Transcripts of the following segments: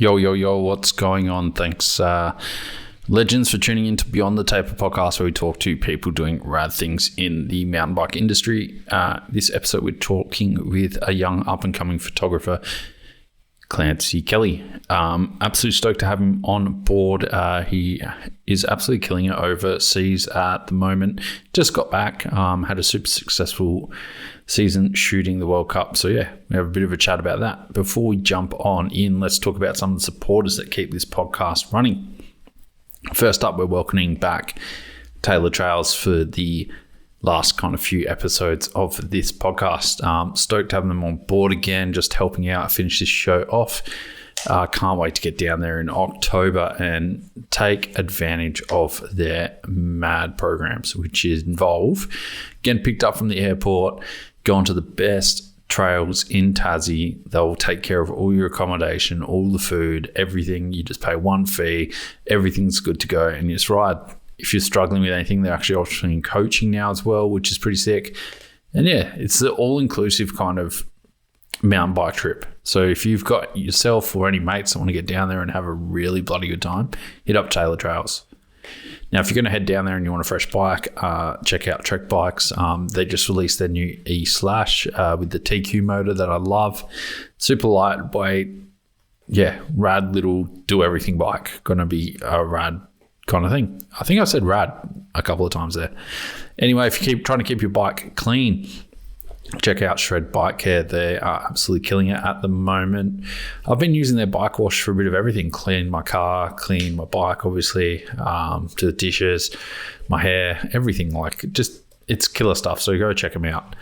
Yo, yo, yo, what's going on? Thanks, legends, for tuning in to Beyond the Taper podcast, where we talk to people doing rad things in the mountain bike industry. This episode, we're talking with a young up-and-coming photographer, Clancy Kelly. Absolutely stoked to have him on board. He is absolutely killing it overseas at the moment. Just got back, had a super successful season shooting the World Cup. So yeah, we have a bit of a chat about that. Before we jump on in, let's talk about some of the supporters that keep this podcast running. First up, we're welcoming back Taylor Trails for the last kind of few episodes of this podcast. Stoked to have them on board again, just helping out, finish this show off. Can't wait to get down there in October and take advantage of their mad programs, which involve getting picked up from the airport, going to the best trails in Tassie. They'll take care of all your accommodation, all the food, everything. You just pay one fee, everything's good to go, and you just ride. If you're struggling with anything, they're actually offering coaching now as well, which is pretty sick. And yeah, it's the all-inclusive kind of mountain bike trip. So if you've got yourself or any mates that want to get down there and have a really bloody good time, hit up Taylor Trails. Now, if you're going to head down there and you want a fresh bike, check out Trek Bikes. They just released their new E-Slash with the TQ motor that I love. Super lightweight. Yeah, rad little do-everything bike. Going to be a rad kind of thing. I think I said rad a couple of times there. Anyway, if you keep trying to keep your bike clean, check out Shred Bike Care. They are absolutely killing it at the moment. I've been using their bike wash for a bit of everything. Clean my car, clean my bike, obviously, to the dishes, my hair, everything. Like, just, it's killer stuff. So go check them out.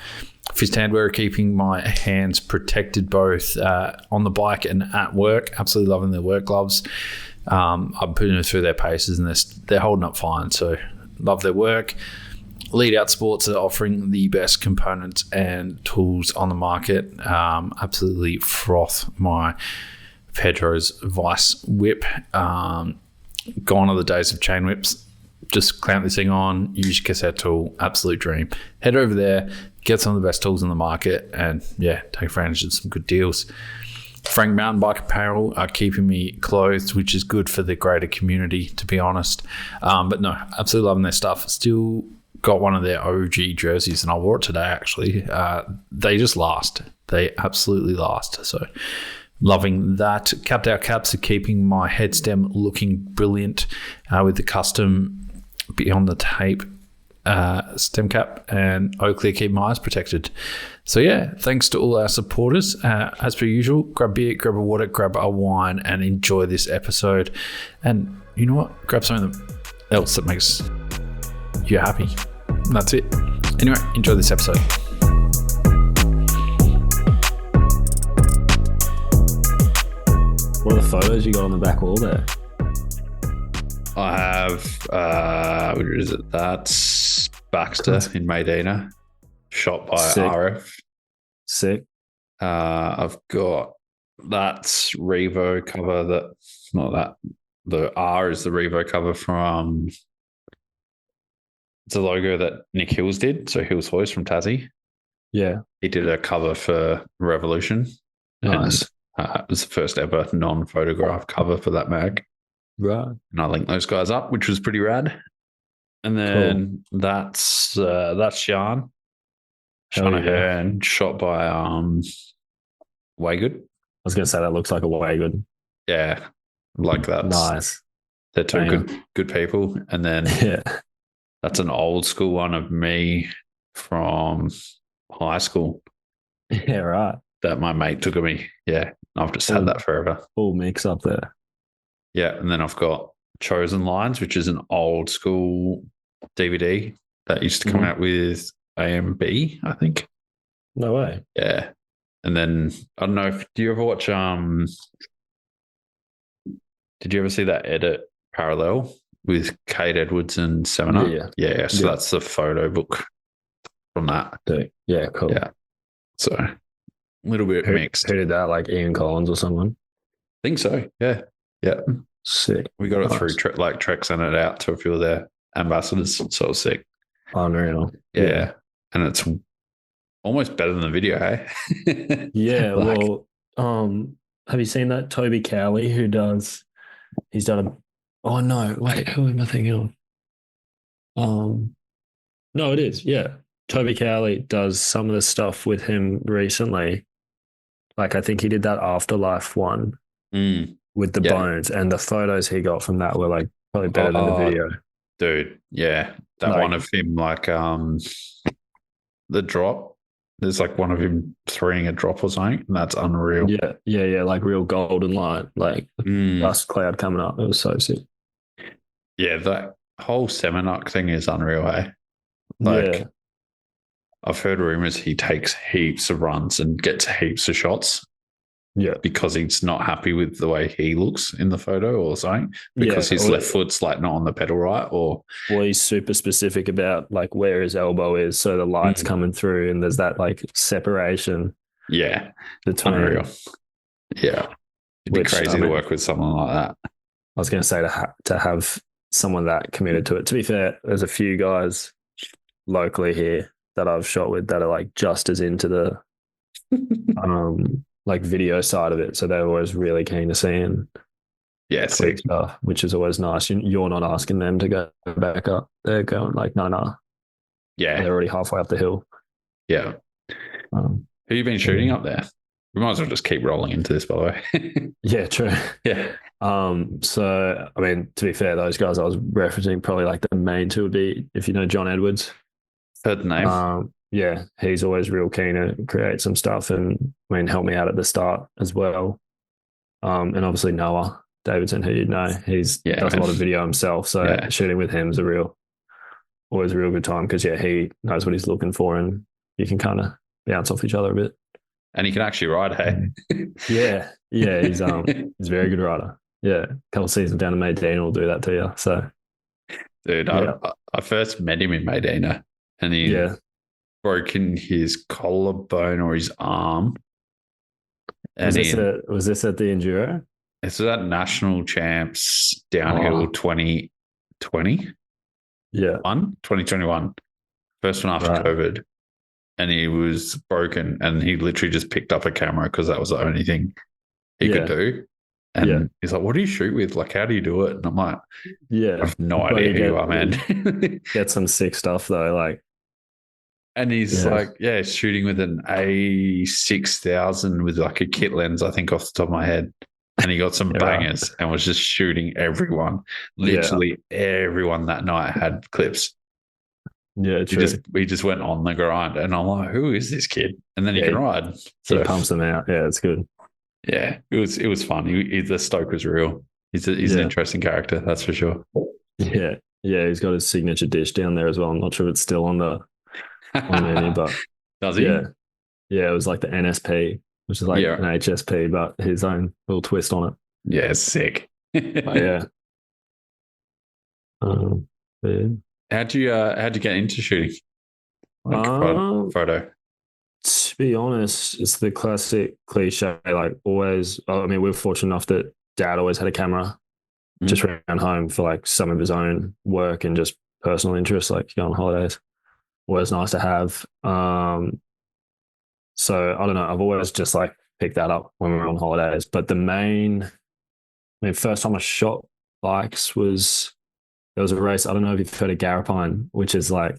Fist Handwear are keeping my hands protected both on the bike and at work. Absolutely loving their work gloves. I'm putting them through their paces and they're holding up fine. So love their work. Lead Out Sports are offering the best components and tools on the market. Absolutely froth my Pedro's Vice whip. Gone are the days of chain whips. Just clamp this thing on, use your cassette tool. Absolute dream. Head over there, get some of the best tools in the market, and yeah, take advantage of some good deals. Frank Mountain Bike Apparel are keeping me clothed, which is good for the greater community, to be honest. But no, absolutely loving their stuff. Still got one of their OG jerseys, and I wore it today, actually. They just last. They absolutely last. So loving that. Capped Out Caps are keeping my head stem looking brilliant with the custom Beyond the Tape stem cap, and Oakley keep my eyes protected. So yeah, thanks to all our supporters. As per usual, grab a beer, grab a water, grab a wine, and enjoy this episode. And you know what? Grab something else that makes you happy. That's it. Anyway, enjoy this episode. What are the photos you got on the back wall there? I have, where is it? That's Baxter in Medina, shot by Sick. RF. Sick. I've got that's Revo cover. The R is the Revo cover from. It's a logo that Nick Hills did. So Hills Hoist from Tassie. Yeah. He did a cover for Revolution. Nice. And, it was the first ever non-photograph cover for that mag. Right. And I linked those guys up, which was pretty rad. And then that's Sean. Sean Ahern, shot by Waygood. I was going to say that looks like a Waygood. Yeah. Like that. Nice. They're two good people. And then that's an old school one of me from high school. Yeah, right. That my mate took of me. Yeah. I've just had that forever. Full mix up there. Yeah. And then I've got Chosen Lines, which is an old school DVD that used to come out with AMB, I think. No way. Yeah. And then I don't know do you ever watch did you ever see that edit Parallel with Kate Edwards and Semenuk? Yeah. So that's the photo book from that. Yeah, cool. Yeah. So a little bit mixed. Who did that? Like Ian Collins or someone? I think so. Yeah. Yeah. Sick. We got it through Trek sent it out to a few of their ambassadors. So it was sick. Unreal. Yeah. And it's almost better than the video, hey? Yeah. Like, well, have you seen that Toby Cowley who does? He's done a. Oh no! Wait, who am I thinking of? No, it is. Yeah, Toby Cowley does some of the stuff with him recently. Like I think he did that Afterlife one Mm, with the yeah. bones, and the photos he got from that were like probably better than the Oh, video. dude. Yeah. That one Like, of him, like the drop. There's like one of him throwing a drop or something, and that's unreal. yeah, like real golden light, like Mm, dust cloud coming up. It was so sick. yeah, that whole semenuk thing is unreal, eh? Like Yeah, I've heard rumors he takes heaps of runs and gets heaps of shots yeah, because he's not happy with the way he looks in the photo or something because yeah. his left foot's like not on the pedal right or Well, he's super specific about like where his elbow is, so the light's Mm. coming through, and there's that like separation yeah, between. unreal. Yeah, it'd be Which I crazy to mean, work with someone like that. I was going to say to have someone that committed to it. To be fair, there's a few guys locally here that I've shot with that are like just as into the like video side of it, so they're always really keen to see and Yeah, tweak sick. stuff, which is always nice. You're not asking them to go back up; they're going like, no, no, Yeah, they're already halfway up the hill. yeah. Um, Who you been shooting up there? We might as well just keep rolling into this, by the way. yeah, true. yeah, So I mean, to be fair, those guys I was referencing probably like the main two would be if you know John Edwards. heard the name. Yeah, he's always real keen to create some stuff and I mean help me out at the start as well. And obviously Noah Davidson, who you know, he's Yeah, does a man. lot of video himself. So Yeah. shooting with him is always a real good time because yeah, he knows what he's looking for and you can kind of bounce off each other a bit. And he can actually ride, hey? Yeah, he's a very good rider. Yeah, a couple of seasons down to Medina will do that to you. So Dude, yeah, I first met him in Medina and he yeah. broken his collarbone or his arm. And Was this at the Enduro? it's that national champs downhill 2020. Yeah. 2021. First one after Right. COVID. And he was broken and he literally just picked up a camera because that was the only thing he could do. And he's like, what do you shoot with? Like, how do you do it? And I'm like, Yeah. I have no idea who you are, man. Get some sick stuff though. Like, and he's like, shooting with an A6000 with like a kit lens, I think, off the top of my head. And he got some bangers and was just shooting everyone. Literally everyone that night had clips. Yeah, true. He just went on the grind. And I'm like, who is this kid? And then he can ride. So he pumps them out. Yeah, it's good. Yeah, it was fun. The stoke was real. He's an interesting character, that's for sure. Yeah. Yeah, he's got his signature dish down there as well. I'm not sure if it's still on the menu, but does he? Yeah, it was like the NSP, which is like an HSP, but his own little twist on it. Yeah, it's sick. Yeah. How'd you get into shooting? Like photo. To be honest, it's the classic cliche. Like always, I mean, we're fortunate enough that Dad always had a camera just around home for like some of his own work and just personal interests, like go on holidays. Always nice to have. So I don't know. I've always just like picked that up when we were on holidays. But first time I shot bikes was there was a race. I don't know if you've heard of Garapine, which is like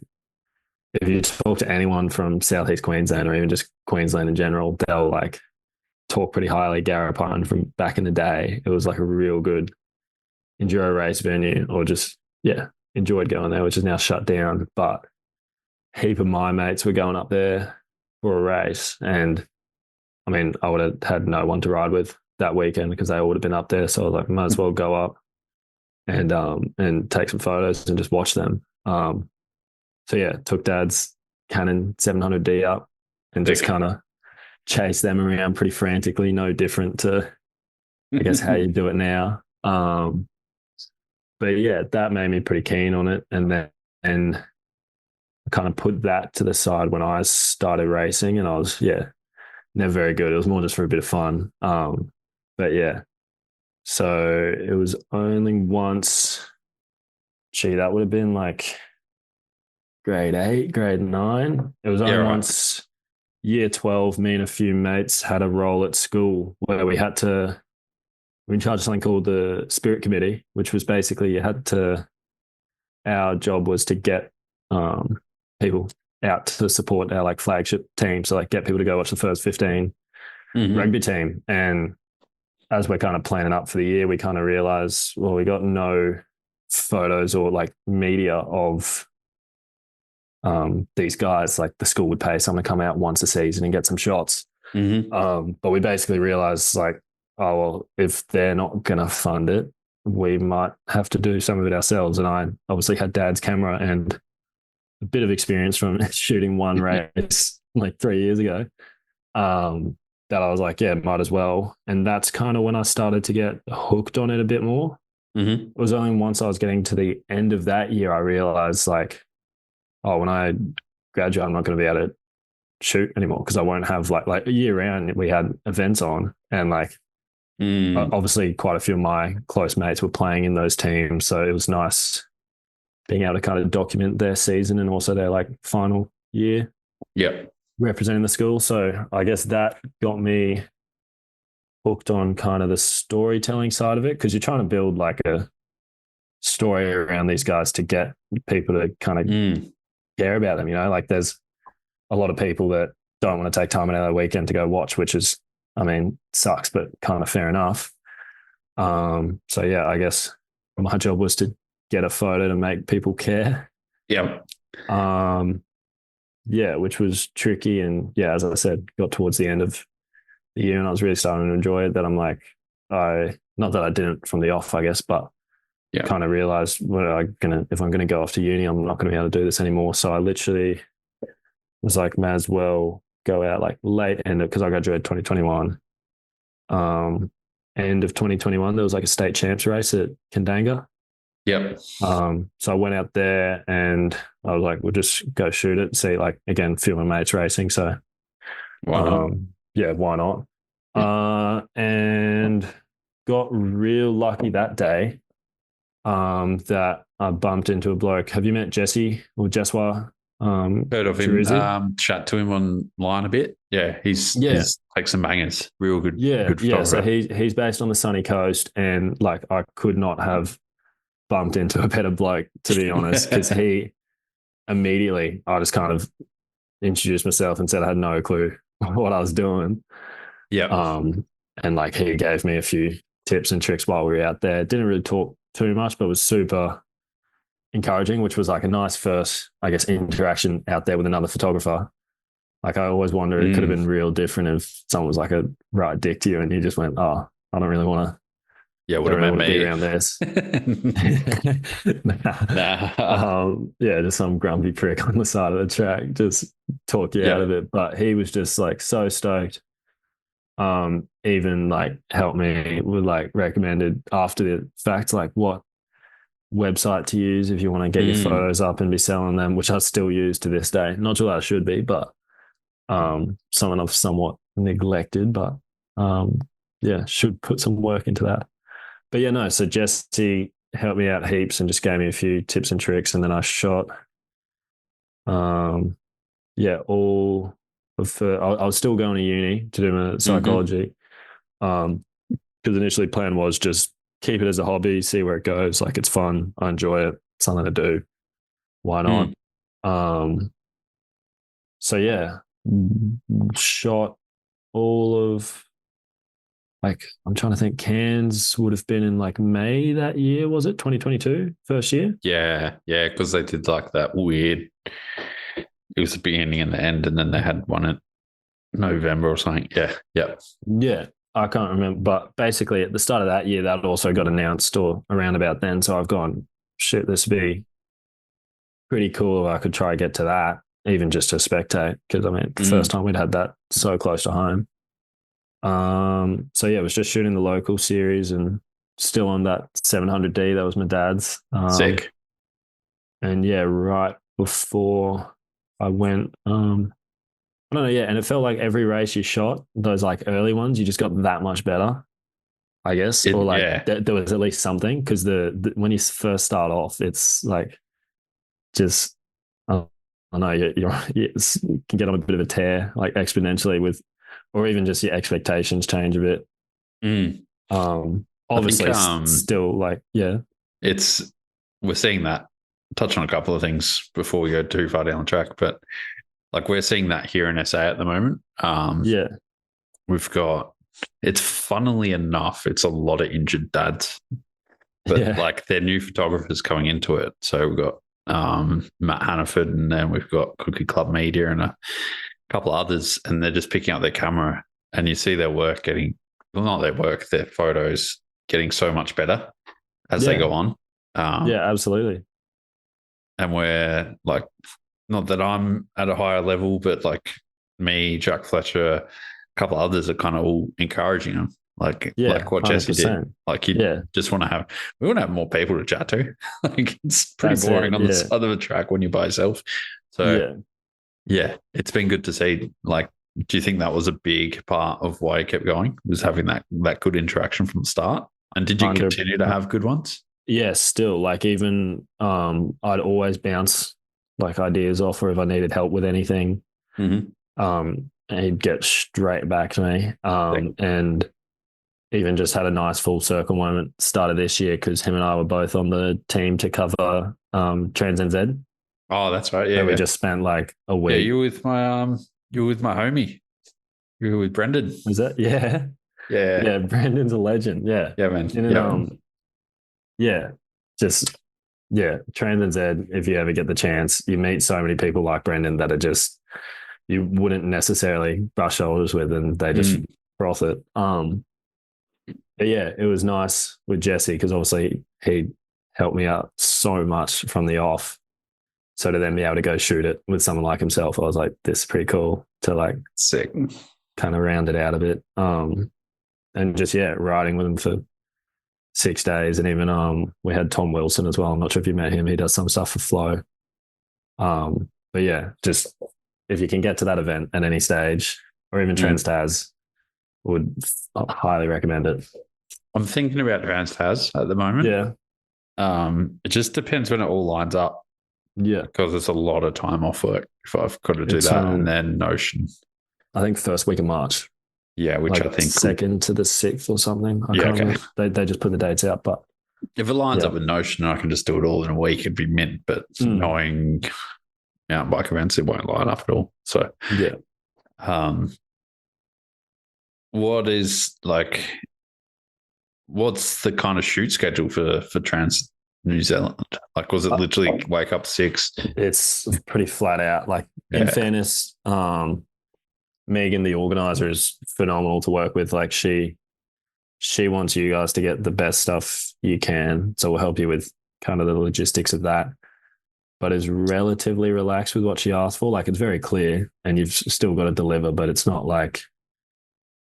if you talk to anyone from Southeast Queensland or even just Queensland in general, they'll like talk pretty highly Garapine from back in the day. It was like a real good enduro race venue, or just enjoyed going there, which is now shut down. But a heap of my mates were going up there for a race, and I mean, I would have had no one to ride with that weekend because they all would have been up there. So I was like, might as well go up and take some photos and just watch them. So yeah, took Dad's Canon 700D up and just kind of chased them around pretty frantically. No different to, I guess, how you do it now. But yeah, that made me pretty keen on it, and then I kind of put that to the side when I started racing, and I was never very good. It was more just for a bit of fun. But yeah, so it was only once. Gee, that would have been like grade 8, grade 9. It was only once year 12, me and a few mates had a role at school where we were in charge of something called the Spirit Committee, which was basically our job was to get people out to support our like flagship team. So like get people to go watch the first 15 rugby team. And as we're kind of planning up for the year, we kind of realize, well, we got no photos or like media of these guys. Like the school would pay someone to come out once a season and get some shots. But we basically realized like, oh, well, if they're not going to fund it, we might have to do some of it ourselves. And I obviously had dad's camera and a bit of experience from shooting one race like 3 years ago. That I was like, yeah, might as well. And that's kind of when I started to get hooked on it a bit more. It was only once I was getting to the end of that year, I realized like, oh, when I graduate, I'm not going to be able to shoot anymore because I won't have like a year round. We had events on and like, obviously quite a few of my close mates were playing in those teams. So it was nice being able to kind of document their season and also their like final year. Yeah. Representing the school. So I guess that got me hooked on kind of the storytelling side of it because you're trying to build like a story around these guys to get people to kind of care about them. You know, like there's a lot of people that don't want to take time out of their weekend to go watch, which is, I mean, sucks, but kind of fair enough. So yeah, I guess my job was to get a photo to make people care. Yeah. Yeah, which was tricky. And yeah, as I said, got towards the end of the year and I was really starting to enjoy it that I'm like, not that I didn't from the off, I guess, but kind of realized if I'm going to go off to uni, I'm not going to be able to do this anymore. So I literally was like, may as well go out like late end because I graduated 2021. End of 2021, there was like a state champs race at Kandanga. Yep. So I went out there and I was like, we'll just go shoot it. See, like, again, a few of my mates racing. So, why not? Yeah, why not? And got real lucky that day that I bumped into a bloke. Have you met Jesse or Jeswa? Heard of him. Chat to him online a bit. Yeah, he's takes some bangers. Real good. Yeah, good yeah. So he's based on the sunny coast, and like I could not have bumped into a better bloke, to be honest, because he immediately, I just kind of introduced myself and said I had no clue what I was doing. Yeah. And like he gave me a few tips and tricks while we were out there. Didn't really talk too much, but was super encouraging, which was like a nice first, I guess, interaction out there with another photographer. Like I always wonder, it could have been real different if someone was like a right dick to you and you just went, oh, I don't really want to. Yeah, would have meant me be around this. Nah. Yeah, just some grumpy prick on the side of the track, just talk you out of it. But he was just like so stoked. Even like helped me with like recommended after the fact, like what website to use if you want to get your photos up and be selling them, which I still use to this day. Not sure that I should be, but something I've somewhat neglected, but yeah, should put some work into that. But yeah, no, so Jesse helped me out heaps and just gave me a few tips and tricks. And then I shot, all of I was still going to uni to do my psychology. Because initially plan was just keep it as a hobby, see where it goes. Like it's fun. I enjoy it. Something to do. Why not? So yeah, shot all of, like, I'm trying to think, Cairns would have been in like May that year, was it? 2022, first year? Yeah, because they did like that weird, it was the beginning and the end, and then they had one in November or something. Yeah, I can't remember, but basically at the start of that year, that also got announced or around about then. So I've gone, shit, this would be pretty cool if I could try to get to that, even just to spectate, because I mean, first time we'd had that so close to home. So yeah, it was just shooting the local series and still on that 700D. That was my dad's. sick. And yeah, right before I went, I don't know, yeah, and it felt like every race you shot, those like early ones, you just got that much better, I guess, or like there was at least something, because the when you first start off, it's like just I know you can get on a bit of a tear, like exponentially with, or even just your expectations change a bit. Mm. Obviously, I think still like, yeah, it's we're seeing that. Touch on a couple of things before we go too far down the track, but like we're seeing that here in SA at the moment. yeah, We've got it's funnily enough, it's a lot of injured dads, but yeah, like they're new photographers coming into it. So we've got Matt Hannaford, and then we've got Cookie Club Media and a couple of others, and they're just picking up their camera, and you see their work getting, well, not their work, their photos getting so much better as they yeah, go on. yeah, absolutely. And we're like, not that I'm at a higher level, but like me, Jack Fletcher, a couple of others are kind of all encouraging them. Yeah, Like what Jesse did. 100%. Like you Yeah, just want to have, we want to have more people to chat to. Like it's pretty that's boring it. on the Yeah, side of a track when you're by yourself. So yeah. yeah, it's been good to see. Like, do you think that was a big part of why you kept going? Was having that good interaction from the start? And did you 100, continue to have good ones? yeah, still like even I'd always bounce like ideas off, or if I needed help with anything, Mm-hmm. and he'd get straight back to me. And even just had a nice full circle moment started this year because him and I were both on the team to cover Trans NZ. Oh, that's right. Yeah, So we yeah. just spent like a Yeah, week. you were with my homie. You were with Brendan. Is that yeah? Yeah. Yeah, Brandon's a legend. Yeah. Yeah, man. And then Yeah. yeah, just yeah, Trans NZ, if you ever get the chance, you meet so many people like Brendan that are just you wouldn't necessarily brush shoulders with, and they just froth it. But yeah, it was nice with Jesse because obviously he helped me out so much from the off. So to then be able to go shoot it with someone like himself, I was like, this is pretty cool to like Sick. kind of round it out a bit. And just yeah, riding with him for 6 days, and even we had Tom Wilson as well. I'm not sure if you met him. He does some stuff for Flow. But yeah, just if you can get to that event at any stage, or even Trans Taz, would highly recommend it. I'm thinking about Trans Taz at the moment. Yeah, It just depends when it all lines up yeah. because it's a lot of time off work if I've got to do that. And then Notion. I think first week of March. Yeah, which like I think 2nd to the 6th or something. I can't remember. They just put the dates out, but if it lines up with Notion, I can just do it all in a week. It'd be mint, but knowing mountain bike events, it won't line up at all. So yeah. What is like? What's the kind of shoot schedule for Trans New Zealand? Like, was it literally wake up 6? It's pretty flat out. Like, in fairness, Megan, the organizer, is phenomenal to work with. Like, she wants you guys to get the best stuff you can. So we'll help you with kind of the logistics of that. But is relatively relaxed with what she asked for. Like, it's very clear, and you've still got to deliver, but it's not like,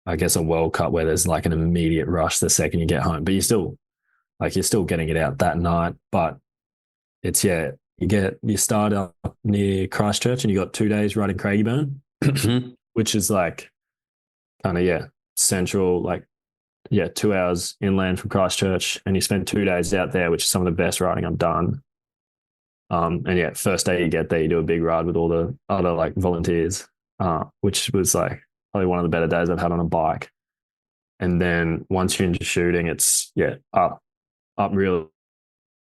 I guess, a World Cup where there's like an immediate rush the second you get home. But you're still getting it out that night. But it's you start up near Christchurch, and you got 2 days riding Craigieburn, which is like kind of central, like 2 hours inland from Christchurch, and you spend 2 days out there, which is some of the best riding I've done. And first day you get there, you do a big ride with all the other like volunteers, which was like probably one of the better days I've had on a bike. And then once you're into shooting, it's up real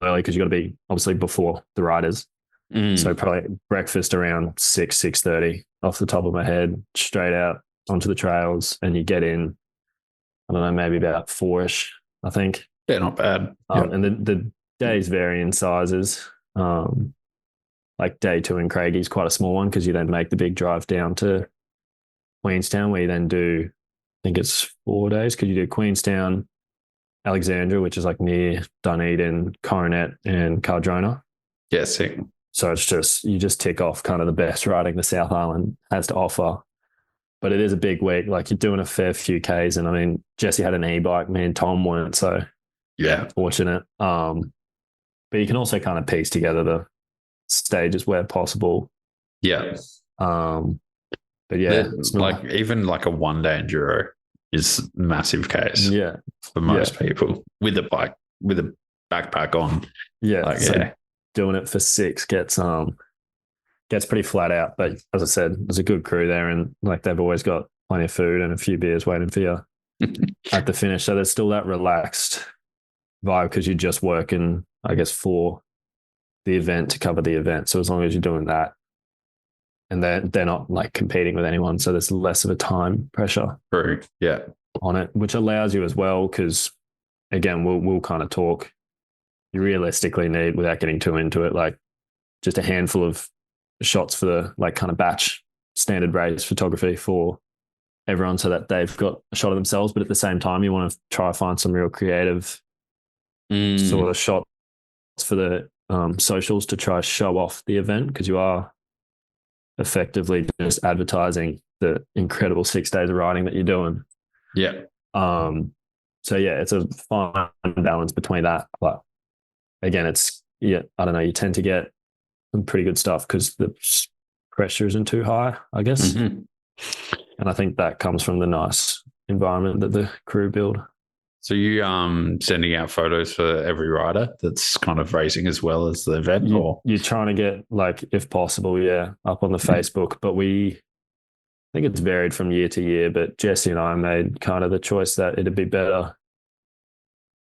early because you got to be obviously before the riders. So probably breakfast around 6:30 off the top of my head, straight out onto the trails, and you get in, I don't know, maybe about 4ish, I think. Yeah, not bad. And the days vary in sizes. Like day 2 in Craigie is quite a small one because you then make the big drive down to Queenstown, where you then do, I think it's 4 days because you do Queenstown, Alexandria, which is like near Dunedin, Coronet, and Cardrona. Yeah, sick. So it's just, you just tick off kind of the best riding the South Island has to offer. But it is a big week. Like, you're doing a fair few Ks. And I mean, Jesse had an e-bike, me and Tom weren't, so fortunate. But you can also kind of piece together the stages where possible. Yeah. But it's like even like a 1 day enduro is massive case. Yeah. For most people with a bike, with a backpack on. Yeah. Doing it for 6 gets gets pretty flat out. But as I said, there's a good crew there, and like they've always got plenty of food and a few beers waiting for you at the finish. So there's still that relaxed vibe because you're just working, I guess, for the event to cover the event. So as long as you're doing that, and they're not like competing with anyone, so there's less of a time pressure. True. Yeah. On it, which allows you as well, because again, we'll kind of talk. You realistically need, without getting too into it, like just a handful of shots for the like kind of batch standard race photography for everyone, so that they've got a shot of themselves. But at the same time, you want to try to find some real creative sort of shots for the socials to try to show off the event, because you are effectively just advertising the incredible 6 days of riding that you're doing. Yeah. So yeah, it's a fine balance between that. But again, it's, I don't know, you tend to get some pretty good stuff because the pressure isn't too high, I guess. Mm-hmm. And I think that comes from the nice environment that the crew build. So you sending out photos for every rider that's kind of racing as well as the event? You're trying to get, like, if possible, up on the Facebook. But I think it's varied from year to year, but Jesse and I made kind of the choice that it'd be better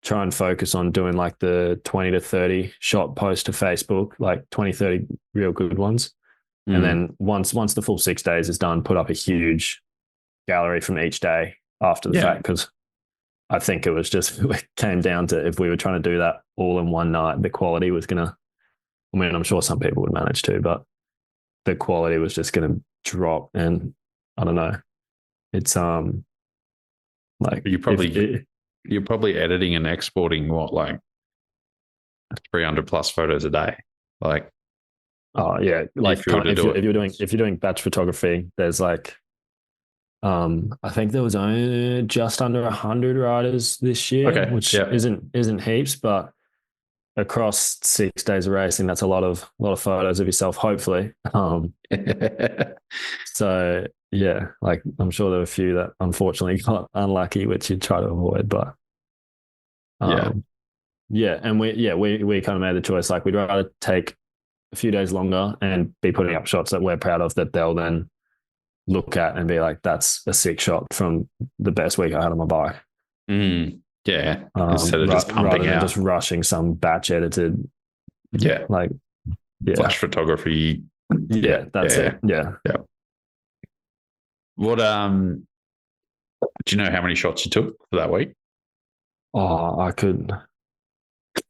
try and focus on doing like the 20 to 30 shot post to Facebook, like 20, 30 real good ones. And then once the full 6 days is done, put up a huge gallery from each day after the fact, because I think it came down to, if we were trying to do that all in one night, the quality was going to, I mean, I'm sure some people would manage to, but the quality was just going to drop. And I don't know. It's like you're probably editing and exporting like 300 plus photos a day. Like, oh yeah, like if you're doing batch photography, there's like I think there was only just under 100 riders this year, which isn't heaps, but across 6 days of racing, that's a lot of photos of yourself, hopefully. So yeah, like I'm sure there were a few that unfortunately got unlucky, which you try to avoid, but and we kind of made the choice, like we'd rather take a few days longer and be putting up shots that we're proud of, that they'll then look at and be like, that's a sick shot from the best week I had on my bike. Yeah. Instead of just pumping rather than out, just rushing some batch edited. Flash photography. That's it. Yeah. What do you know how many shots you took for that week? Oh, I could.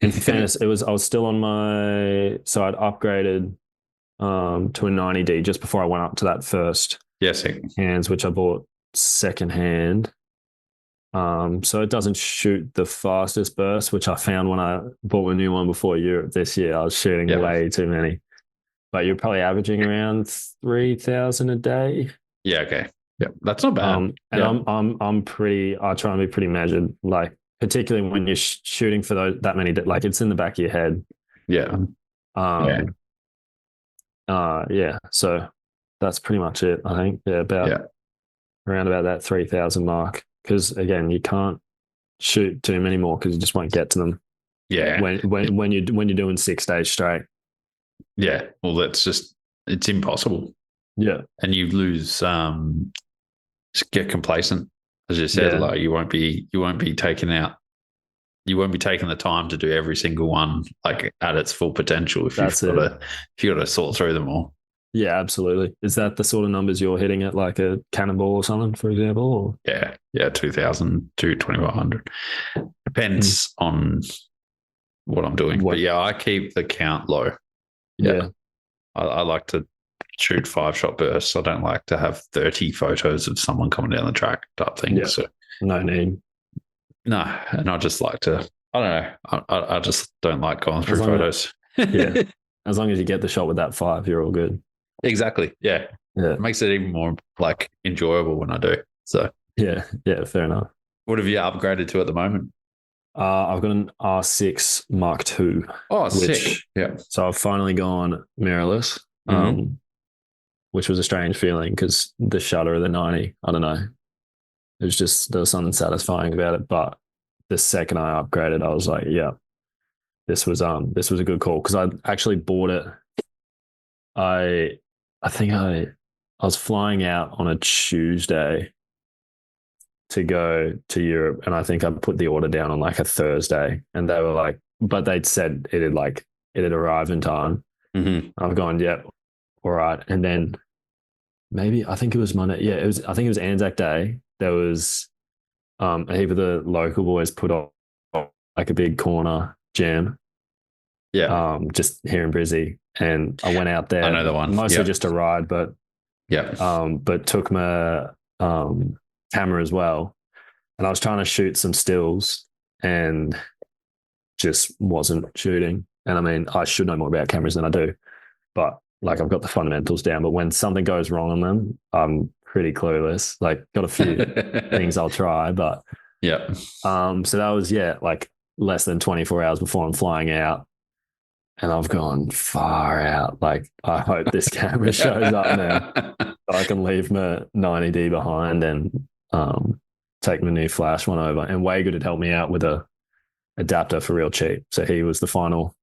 In fairness, I was still on so I'd upgraded to a 90D just before I went up to that first hands, which I bought second hand. So it doesn't shoot the fastest burst, which I found when I bought a new one before Europe this year. I was shooting way too many. But you're probably averaging around 3,000 a day. Yeah, okay. Yeah, that's not bad. And I try and be pretty measured, like particularly when you're shooting for that many, like it's in the back of your head. Yeah. So that's pretty much it, I think. Around about that 3,000 mark. Because again, you can't shoot too many more because you just won't get to them. Yeah. When you're doing 6 days straight. Yeah. Well, it's impossible. Yeah. And you lose, just get complacent, as you said. Like you won't be taking the time to do every single one like at its full potential if you've got to sort through them all. Yeah, absolutely. Is that the sort of numbers you're hitting at, like a cannonball or something, for example? Or? Yeah, 2,000 to 2,100. Depends on what I'm doing. But I keep the count low. Yeah. I like to shoot 5-shot bursts. I don't like to have 30 photos of someone coming down the track type thing. Yeah. So no need. No, and I just like to, I don't know, I just don't like going through photos. As long as you get the shot with that 5, you're all good. Exactly. Yeah. It makes it even more like enjoyable when I do. So yeah, fair enough. What have you upgraded to at the moment? I've got an R6 Mark II. Oh, sick. Yeah. So I've finally gone mirrorless, which was a strange feeling because the shutter of the 90, I don't know. It was just, there was something satisfying about it. But the second I upgraded, I was like, yeah, this was a good call, because I actually bought it. I I think I was flying out on a Tuesday to go to Europe, and I think I put the order down on like a Thursday, and they were like, but they'd said it had arrived in time. Mm-hmm. I've gone, yep, all right, and then maybe I think it was Monday. Yeah, it was. I think it was Anzac Day. There was a heap of the local boys put on like a big corner jam, Yeah. just here in Brizzy, and I went out I there know the one. mostly Yep. just to ride, Yep. but took my camera as well, and I was trying to shoot some stills and just wasn't shooting. And I mean, I should know more about cameras than I do, but like I've got the fundamentals down. But when something goes wrong on them, I'm pretty clueless. Like got a few things I'll try, but Yeah. so that was like less than 24 hours before I'm flying out. And I've gone far out. Like, I hope this camera shows up now. So I can leave my 90D behind and take my new flash one over. And Wagood had helped me out with a adapter for real cheap. So he was the final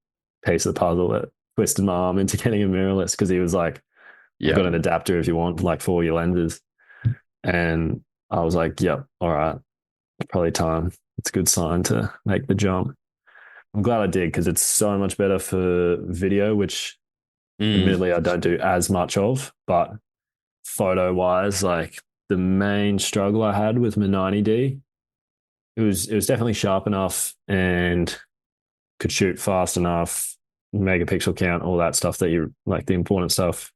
piece of the puzzle that twisted my arm into getting a mirrorless, because he was like, I've got an adapter if you want, like for all your lenses. And I was like, yep, all right, probably time. It's a good sign to make the jump. I'm glad I did, because it's so much better for video, which admittedly I don't do as much of, but photo wise, like the main struggle I had with my 90D, it was definitely sharp enough and could shoot fast enough, megapixel count, all that stuff that you like, the important stuff.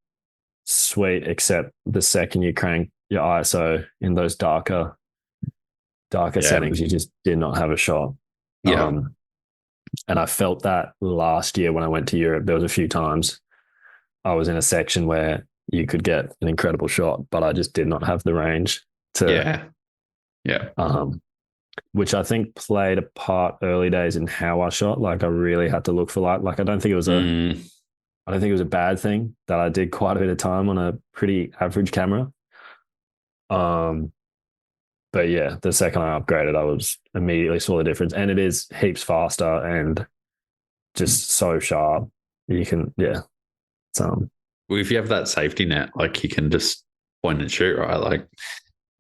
Sweet, except the second you crank your ISO in those darker settings, you just did not have a shot. Yeah. And I felt that last year when I went to Europe. There was a few times I was in a section where you could get an incredible shot, but I just did not have the range to. Yeah. Which I think played a part early days in how I shot. Like I really had to look for light. Like I don't think it was a bad thing that I did quite a bit of time on a pretty average camera. But yeah, the second I upgraded, I was immediately saw the difference, and it is heaps faster and just so sharp. You can, it's, Well, if you have that safety net, like you can just point and shoot, right? Like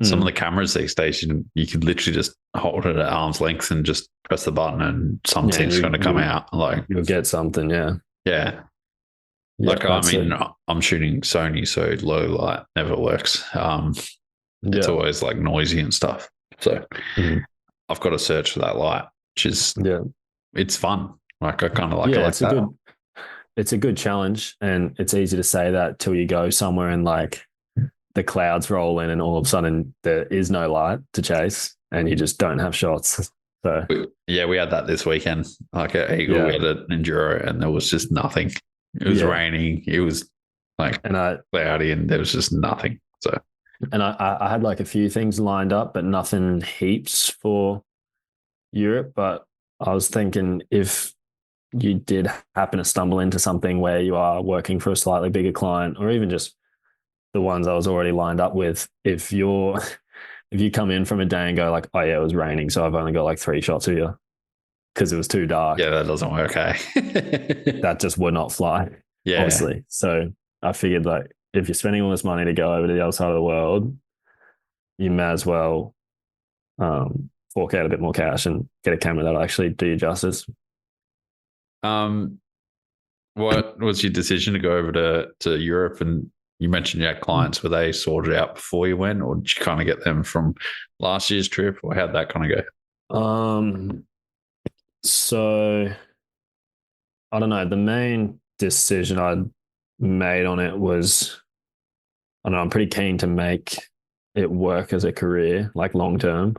some of the cameras these days, you could literally just hold it at arm's length and just press the button and something's going to come out. Like you'll get something, yeah. Like I mean, I'm shooting Sony, so low light never works. It's always like noisy and stuff. So I've got to search for that light, which is it's fun. Like I kind of like it like that. It's a good challenge, and it's easy to say that till you go somewhere and like the clouds roll in and all of a sudden there is no light to chase and you just don't have shots. So we had that this weekend. Like at Eagle, we had an enduro and there was just nothing. It was raining. It was like cloudy and there was just nothing. So and I had like a few things lined up, but nothing heaps for Europe. But I was thinking, if you did happen to stumble into something where you are working for a slightly bigger client, or even just the ones I was already lined up with, if you come in from a day and go like, oh yeah, it was raining, so I've only got like 3 shots of you because it was too dark. Yeah, that doesn't work, eh? That just would not fly. Yeah. Obviously. So I figured like, if you're spending all this money to go over to the other side of the world, you may as well fork out a bit more cash and get a camera that'll actually do you justice. What was your decision to go over to Europe? And you mentioned you had clients. Were they sorted out before you went, or did you kind of get them from last year's trip, or how'd that kind of go? So I don't know. The main decision I made on it was, I don't know, I'm pretty keen to make it work as a career, like long term.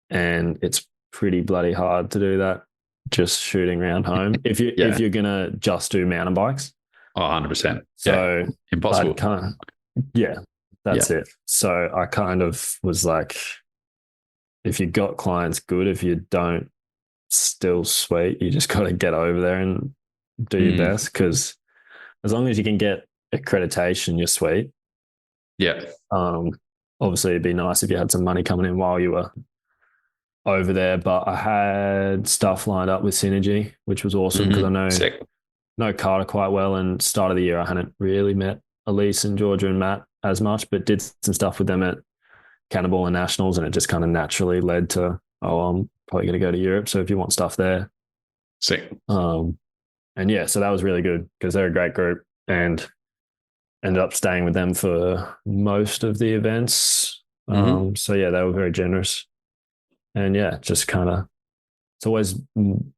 And it's pretty bloody hard to do that just shooting around home. If you're gonna just do mountain bikes. Oh, 100%. So impossible. That's it. So I kind of was like, if you got clients, good. If you don't, still sweet. You just got to get over there and do your best, because as long as you can get accreditation, you're sweet. Yeah. Obviously, it'd be nice if you had some money coming in while you were over there, but I had stuff lined up with Synergy, which was awesome, because I know Carter quite well, and start of the year I hadn't really met Elise and Georgia and Matt as much, but did some stuff with them at Cannonball and Nationals, and it just kind of naturally led to, oh, I'm probably going to go to Europe. So if you want stuff there, Sick. And yeah, so that was really good because they're a great group, and ended up staying with them for most of the events. So yeah, they were very generous, and yeah, just kind of, it's always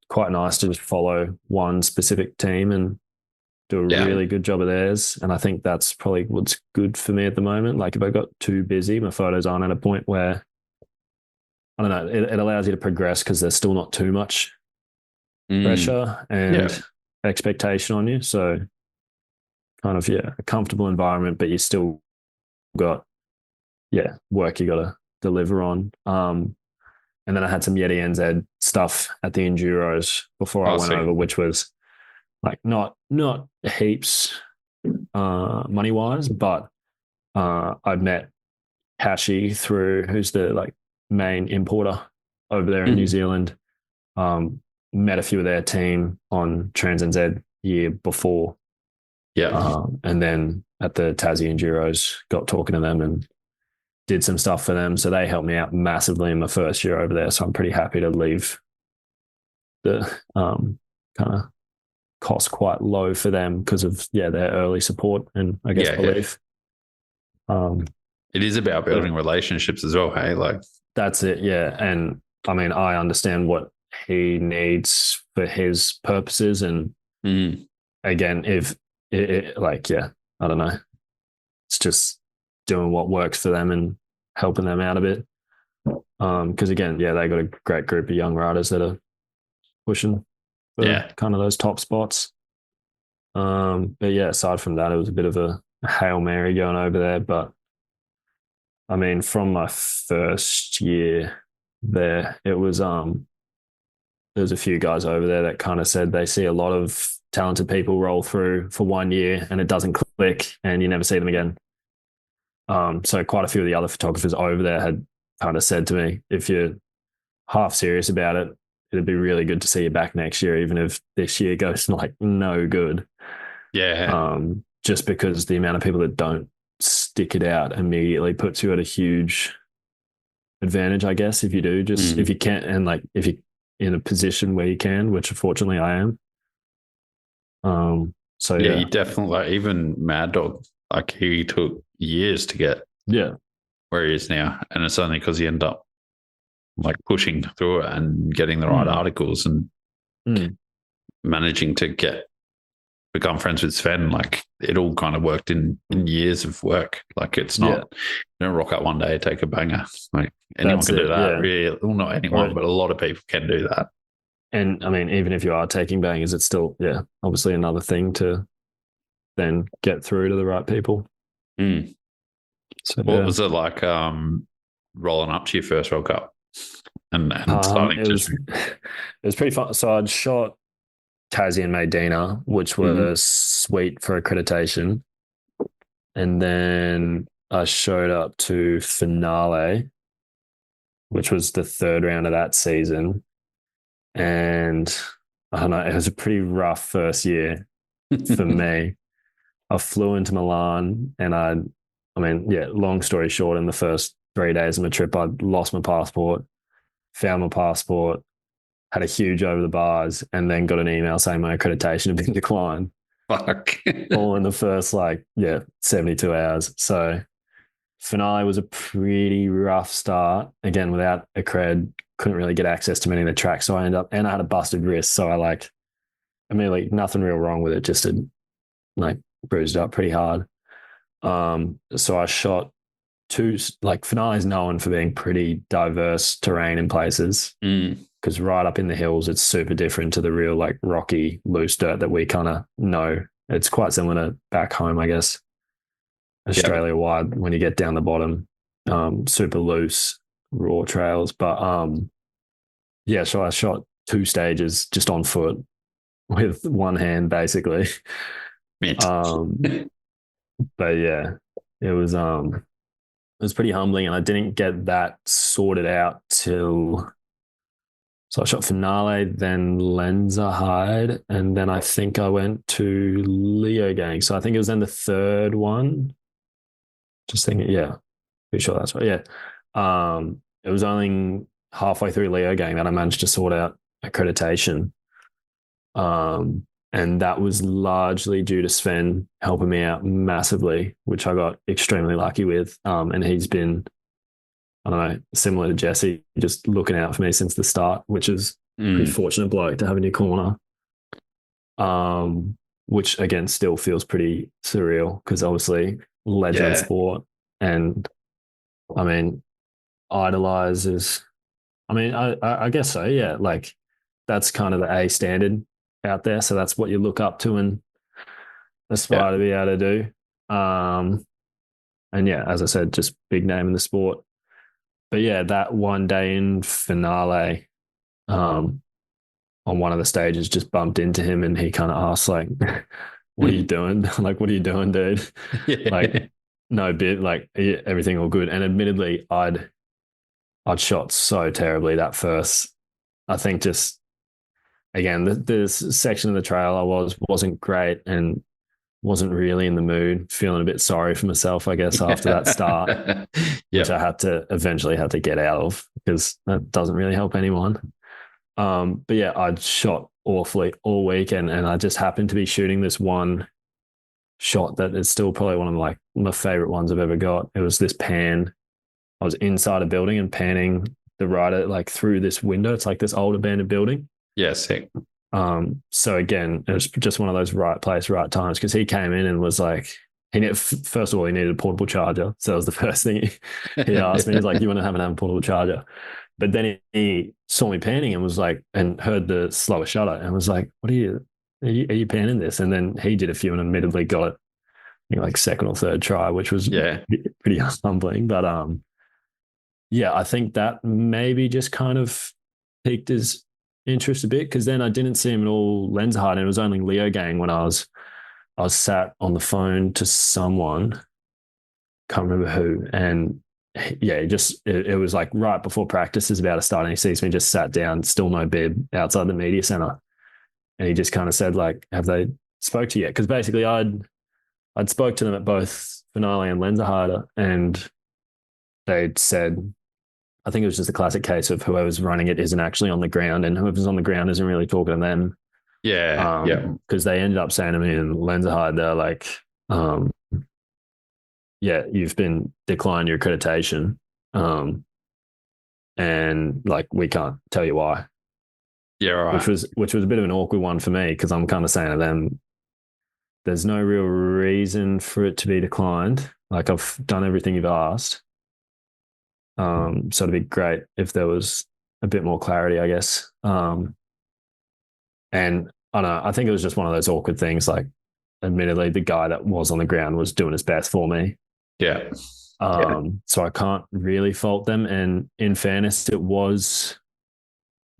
quite nice to just follow one specific team and do a really good job of theirs. And I think that's probably what's good for me at the moment. Like if I got too busy, my photos aren't at a point where, I don't know, it allows you to progress because there's still not too much pressure and expectation on you. So kind of, yeah, a comfortable environment, but you still got, work you got to deliver on. And then I had some Yeti NZ stuff at the Enduros before I went over, which was like not heaps money wise, but I met Hashi through, who's the like main importer over there in New Zealand. Met a few of their team on Trans NZ year before. And then at the Tassie Enduros, got talking to them and did some stuff for them. So they helped me out massively in my first year over there. So I'm pretty happy to leave the kind of cost quite low for them because of their early support and I guess belief. It is about building relationships as well, hey? Like that's it, yeah. And I mean, I understand what he needs for his purposes, and again, if it I don't know, it's just doing what works for them and helping them out a bit. Because again, they got a great group of young riders that are pushing for kind of those top spots. But yeah, aside from that, it was a bit of a Hail Mary going over there. But I mean, from my first year there, it was there's a few guys over there that kind of said they see a lot of talented people roll through for 1 year and it doesn't click and you never see them again. So quite a few of the other photographers over there had kind of said to me, if you're half serious about it, it'd be really good to see you back next year, even if this year goes like no good. Just because the amount of people that don't stick it out immediately puts you at a huge advantage, I guess, if you do, just if you can, and like if you're in a position where you can, which unfortunately I am. So you definitely, like even Mad Dog, like he took years to get where he is now, and it's only because he ended up like pushing through it and getting the right articles and managing to become friends with Sven. Like it all kind of worked in years of work. Like it's not you don't rock up one day, take a banger. Like anyone can do that. Really, well, not anyone, but a lot of people can do that. And I mean, even if you are taking bangers, it's still obviously another thing to then get through to the right people. So what was it like rolling up to your first World Cup and starting it was pretty fun. So I'd shot Tassie and Medina, which was sweet for accreditation. And then I showed up to finale, which was the third round of that season. And I don't know, it was a pretty rough first year for me. I flew into Milan and long story short, in the first 3 days of my trip, I lost my passport, found my passport, had a huge over the bars, and then got an email saying my accreditation had been declined. Fuck. All in the first 72 hours. So finale was a pretty rough start. Again, without a cred, couldn't really get access to many of the tracks. So I ended up, and I had a busted wrist. So nothing real wrong with it, just had bruised up pretty hard. So I shot two, finale is known for being pretty diverse terrain in places. Because right up in the hills, it's super different to the real rocky, loose dirt that we kind of know. It's quite similar to back home, I guess, Australia-wide, when you get down the bottom, super loose, raw trails. But so I shot 2 stages just on foot with one hand, basically. But yeah, it was pretty humbling, and I didn't get that sorted out till So I shot finale, then Lenzerheide, and then I think I went to Leo Gang. So I think it was then the third one. Just thinking, yeah, pretty sure that's right. Yeah. It was only halfway through Leo Gang that I managed to sort out accreditation. And that was largely due to Sven helping me out massively, which I got extremely lucky with. And he's been, I don't know, similar to Jesse, just looking out for me since the start, which is pretty fortunate bloke to have in your corner. Which again still feels pretty surreal because obviously legend of sport, and I mean idolizes. I mean, I guess so. Yeah, like that's kind of the A standard out there. So that's what you look up to and aspire to be able to do. And yeah, as I said, just big name in the sport. But yeah, that one day in finale, on one of the stages, just bumped into him and he kind of asked like, "What are you doing? Like, what are you doing, dude?" Like, no bit, like everything all good. And admittedly, I'd shot so terribly that first. I think just again, the section of the trail I wasn't great and wasn't really in the mood, feeling a bit sorry for myself, I guess, after that start, which I eventually had to get out of because that doesn't really help anyone. But yeah, I'd shot awfully all weekend and I just happened to be shooting this one shot that is still probably one of my favorite ones I've ever got. It was this pan. I was inside a building and panning the rider like through this window. It's like this old abandoned building. Yeah, sick. So again, it was just one of those right place, right times because he came in and was like, first of all, he needed a portable charger. So that was the first thing he asked me. He's like, "You want to have a portable charger?" But then he saw me panning and was like, and heard the slower shutter and was like, "What are you panning this?" And then he did a few and admittedly got it, I think like second or third try, which was pretty humbling. But yeah, I think that maybe just kind of piqued his interest a bit because then I didn't see him at all Lenzerheide, and it was only Leo Gang when I was sat on the phone to someone, can't remember who, and yeah, it was like right before practice is about to start, and he sees me just sat down, still no bib, outside the media center, and he just kind of said like, "Have they spoke to you yet?" Because basically I'd spoke to them at both finale and Lenzerheide, and they'd said, I think it was just a classic case of whoever's running it isn't actually on the ground, and whoever's on the ground isn't really talking to them. Because they ended up saying to me in Lenzerheide, they're like, "Yeah, you've been declined your accreditation, and like we can't tell you why." Yeah, right. Which was a bit of an awkward one for me because I'm kind of saying to them, "There's no real reason for it to be declined. Like I've done everything you've asked." So it'd be great if there was a bit more clarity, I guess. And I don't know, I think it was just one of those awkward things. Like, admittedly, the guy that was on the ground was doing his best for me. Yeah. So I can't really fault them. And in fairness, it was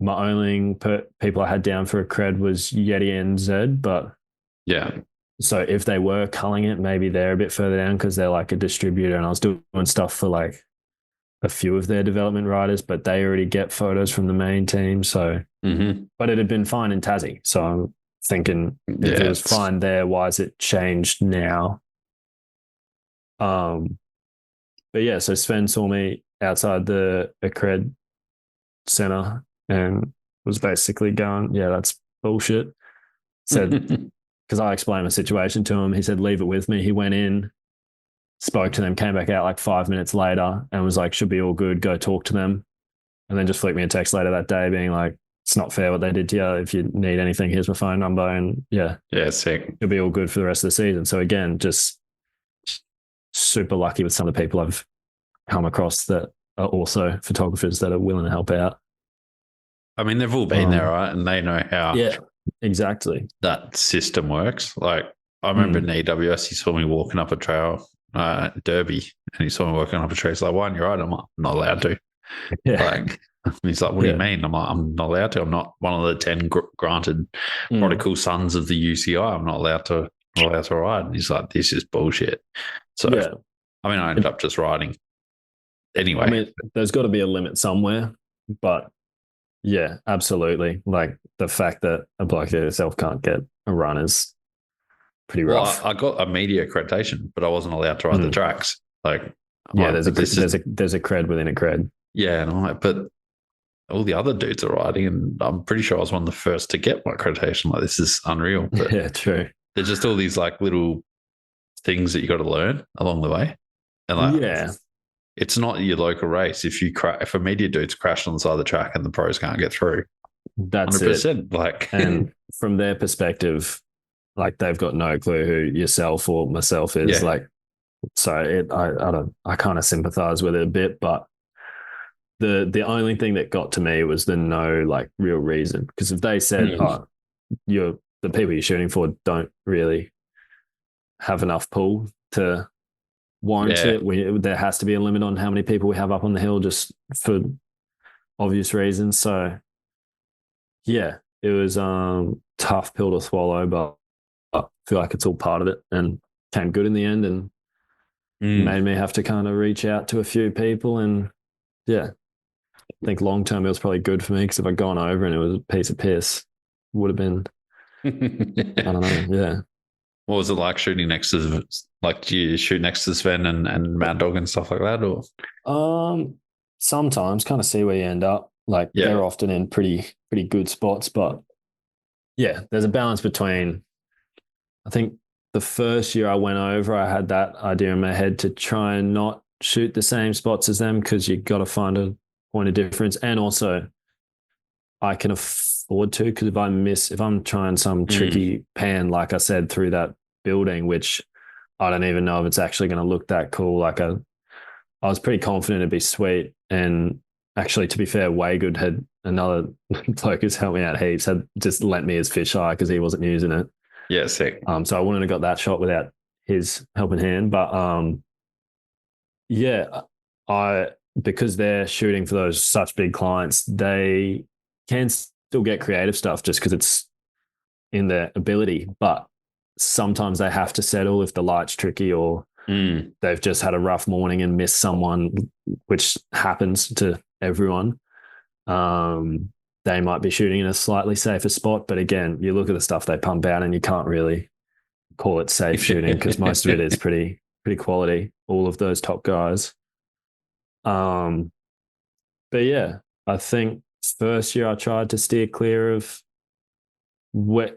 my only people I had down for a cred was Yeti and Zed. But yeah. So if they were culling it, maybe they're a bit further down because they're like a distributor, and I was doing stuff for like a few of their development riders, but they already get photos from the main team. So, but it had been fine in Tassie. So I'm thinking if it was fine there, why is it changed now? But yeah, so Sven saw me outside the Accred center and was basically going, "Yeah, that's bullshit." Said, because I explained the situation to him, he said, "Leave it with me." He went in, spoke to them, came back out like 5 minutes later and was like, "Should be all good, go talk to them." And then just flicked me a text later that day being like, "It's not fair what they did to you. If you need anything, here's my phone number." And yeah, sick. It'll be all good for the rest of the season. So again, just super lucky with some of the people I've come across that are also photographers that are willing to help out. I mean, they've all been there, right? And they know how exactly that system works. Like I remember in EWS, he saw me walking up a trail, Derby, and he saw me walking up a trail. He's like, "Why aren't you riding?" I'm like, "I'm not allowed to." Yeah. Like, he's like, "What do you mean?" I'm like, "I'm not allowed to. I'm not one of the 10 granted prodigal sons of the UCI. I'm not allowed to ride." And he's like, "This is bullshit." So, I mean, I ended up just riding anyway. I mean, there's got to be a limit somewhere, but Yeah, absolutely. Like the fact that a bloke like yourself can't get a run is pretty Well, rough. I got a media accreditation, but I wasn't allowed to ride the Mm. tracks. Like, Yeah, but this is there's a cred within a cred. yeah, and I'm like, but all the other dudes are riding, and I'm pretty sure I was one of the first to get my accreditation. Like, this is unreal. But Yeah, true. there's just all these like little things that you got to learn along the way, and like Yeah, it's not your local race. If a media dude's crashed on the side of the track and the pros can't get through, that's it. 100%. Like, And from their perspective, like they've got no clue who yourself or myself is. yeah, Like, so I kind of sympathize with it a bit, but the only thing that got to me was the no like real reason. Because if they said, mm, "Oh, you're the people you're shooting for don't really have enough pull to warrant yeah, it," there has to be a limit on how many people we have up on the hill, just for obvious reasons. So yeah, it was tough pill to swallow, but I feel like it's all part of it and came good in the end and mm. made me have to kind of reach out to a few people. And yeah, I think long term it was probably good for me because if I'd gone over and it was a piece of piss, would have been, I don't know. Yeah. What was it like shooting next to, like, do you shoot next to Sven and Mad Dog and stuff like that? Or, Um, Sometimes kind of see where you end up. Like yeah, they're often in pretty good spots, but yeah, there's a balance between. I think the first year I went over, I had that idea in my head to try and not shoot the same spots as them because you got to find a point of difference, and also I can afford to because if I'm trying some mm, tricky pan, like I said, through that building, which I don't even know if it's actually going to look that cool. I was pretty confident it'd be sweet. And actually, to be fair, Waygood had another bloke who's helped me out heaps, had just lent me his fisheye because he wasn't using it. yeah, sick. So I wouldn't have got that shot without his helping hand. But yeah, I because they're shooting for those such big clients, they can still get creative stuff just because it's in their ability. But sometimes they have to settle if the light's tricky or Mm. they've just had a rough morning and missed someone, which happens to everyone. Um, they might be shooting in a slightly safer spot, but again, you look at the stuff they pump out, and you can't really call it safe shooting because most of it is pretty quality. All of those top guys. Um, but yeah, I think first year I tried to steer clear of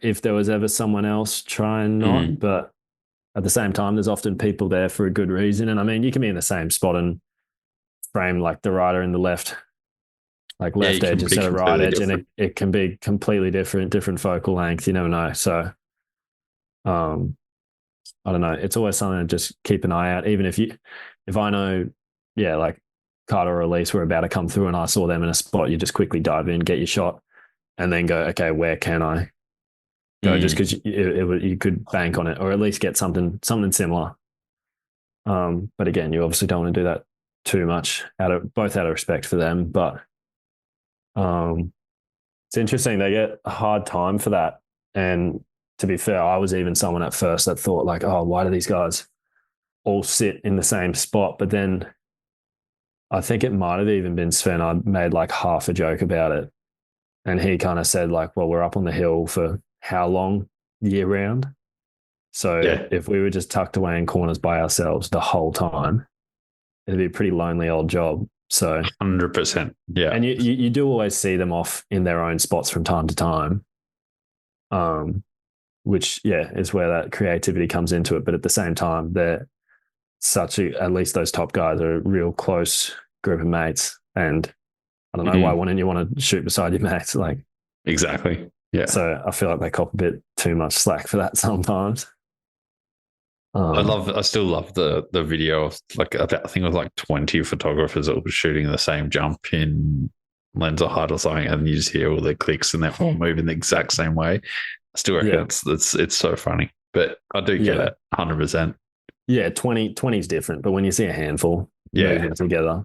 if there was ever someone else, try and not. Mm. But at the same time, there's often people there for a good reason. And I mean, you can be in the same spot and frame like the rider in the left, like Yeah, you left can edge be instead of right completely edge, and different. it can be completely different focal length. You never know. So um, I don't know. It's always something to just keep an eye out. Even if I know, yeah, like Carter or Elise were about to come through and I saw them in a spot, you just quickly dive in, get your shot, and then go, okay, where can I go? Just Mm. because you could bank on it or at least get something similar. But again, you obviously don't want to do that too much both out of respect for them. But um, it's interesting. They get a hard time for that. And to be fair, I was even someone at first that thought like, oh, why do these guys all sit in the same spot? But then I think it might have even been Sven. I made like half a joke about it. And he kind of said, like, well, we're up on the hill for how long year round? So Yeah, if we were just tucked away in corners by ourselves the whole time, it'd be a pretty lonely old job. So, 100%. Yeah. and you do always see them off in their own spots from time to time, um, which, yeah, is where that creativity comes into it. But at the same time, at least those top guys are a real close group of mates. And I don't know, why Mm. wouldn't you want to shoot beside your mates? Like, Exactly. Yeah. so I feel like they cop a bit too much slack for that sometimes. I still love the video of like, I think it was like 20 photographers that were shooting the same jump in lens or height or something. And you just hear all the clicks and they're all moving the exact same way. I still reckon Yeah. it's so funny, but I do get Yeah. it 100%. Yeah. 20 is different. But when you see a handful Yeah. moving together,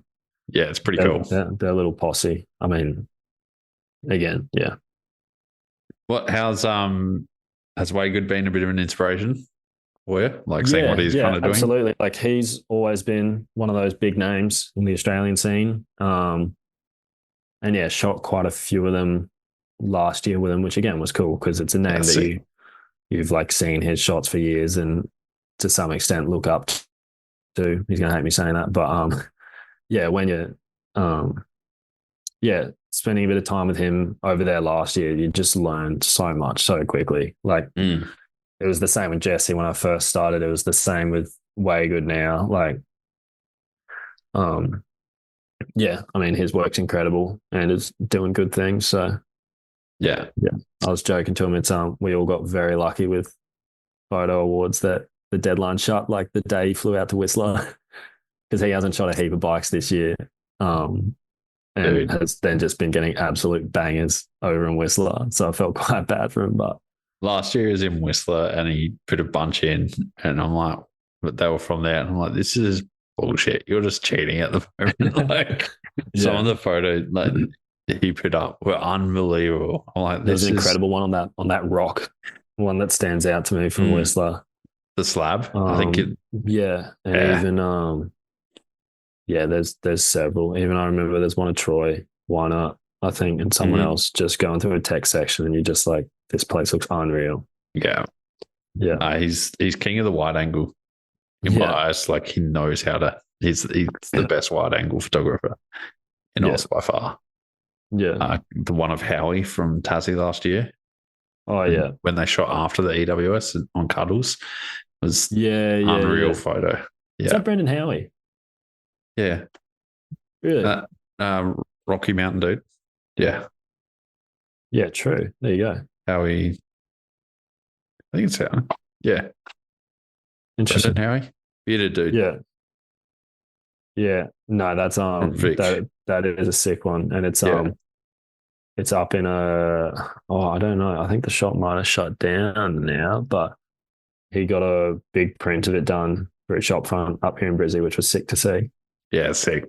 Yeah. It's pretty cool. they're a little posse. I mean, again, yeah. Has Waygood been a bit of an inspiration for you? Like seeing what Yeah, he's kind yeah, of doing? absolutely. Like he's always been one of those big names in the Australian scene. And yeah, shot quite a few of them last year with him, which again was cool because it's a name that you've like seen his shots for years and to some extent look up to. He's gonna hate me saying that, but yeah, when you're yeah, spending a bit of time with him over there last year, you just learned so much so quickly. Like it was the same with Jesse when I first started. It was the same with Way Good now. Like, yeah, I mean, his work's incredible and is doing good things. So yeah, I was joking to him. It's we all got very lucky with photo awards that the deadline shut like the day he flew out to Whistler because he hasn't shot a heap of bikes this year. And has then just been getting absolute bangers over in Whistler. So I felt quite bad for him. But last year he was in Whistler and he put a bunch in, and I'm like, but they were from there, and I'm like, this is bullshit. You're just cheating at the moment. Like some of the photos like he put up were unbelievable. I'm like, there's an incredible one on that rock, one that stands out to me from Whistler. The slab, I think it. Yeah, and even yeah, there's several. Even I remember there's one of Troy, why not? I think, and someone else just going through a tech section, and you're just like, this place looks unreal. Yeah, he's king of the wide angle. In my eyes, like he knows how to. He's the best wide angle photographer in Oz by far. Yeah, the one of Howie from Tassie last year. Oh yeah, when they shot after the EWS on Cuddles, was unreal photo. Yeah, is that Brendan Howie? Yeah, really. Rocky Mountain dude. Yeah, true. There you go. Howie. I think it's Howie. Yeah. Interesting. Brendan Howie. Bearded dude. Yeah. No, that's that is a sick one. And it's up in I don't know. I think the shop might have shut down now, but he got a big print of it done for a shop front up here in Brizzy, which was sick to see. Yeah, sick.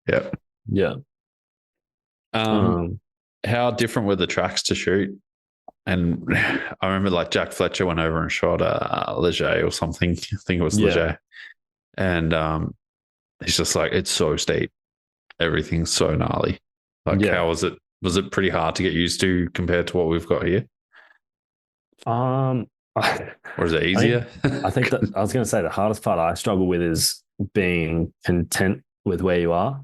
Yeah. Yeah. How different were the tracks to shoot? And I remember like Jack Fletcher went over and shot Leger or something. I think it was Leger. And he's just like, it's so steep. Everything's so gnarly. Like, how was it? Was it pretty hard to get used to compared to what we've got here? Or is it easier? I think that I was going to say the hardest part I struggle with is being content with where you are.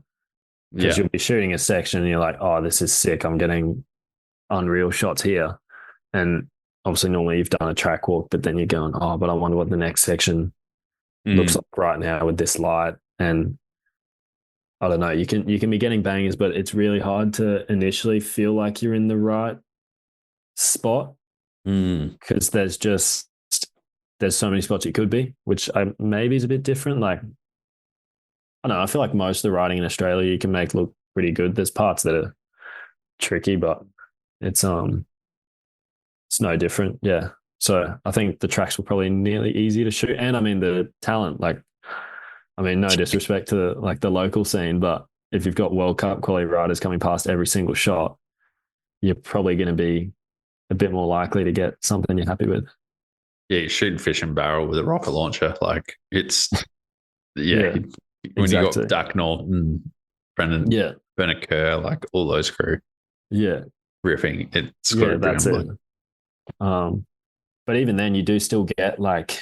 Because you'll be shooting a section and you're like, oh, this is sick. I'm getting unreal shots here. And obviously normally you've done a track walk, but then you're going, oh, but I wonder what the next section looks like right now with this light. And I don't know, you can be getting bangers, but it's really hard to initially feel like you're in the right spot because there's so many spots you could be, which maybe is a bit different. Like, I don't know, I feel like most of the riding in Australia you can make look pretty good. There's parts that are tricky, but it's no different. Yeah. So I think the tracks were probably nearly easy to shoot. And I mean the talent, like, I mean, no disrespect to like the local scene, but if you've got World Cup quality riders coming past every single shot, you're probably going to be a bit more likely to get something you're happy with. Yeah, you're shooting fish and barrel with a rocket launcher. Like it's when you got Dak Norton, Brennan Kerr, like all those crew. Yeah. Riffing. It's that's it. But even then you do still get like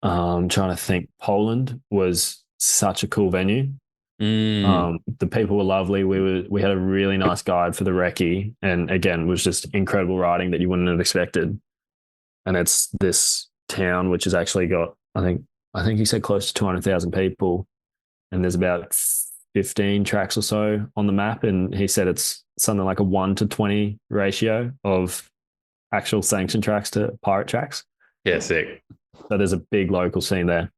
trying to think, Poland was such a cool venue. The people were lovely. We had a really nice guide for the recce, and again, was just incredible riding that you wouldn't have expected. And it's this town which has actually got, I think he said close to 200,000 people, and there's about 15 tracks or so on the map. And he said it's something like a 1-20 ratio of actual sanctioned tracks to pirate tracks. Yeah, sick. So there's a big local scene there.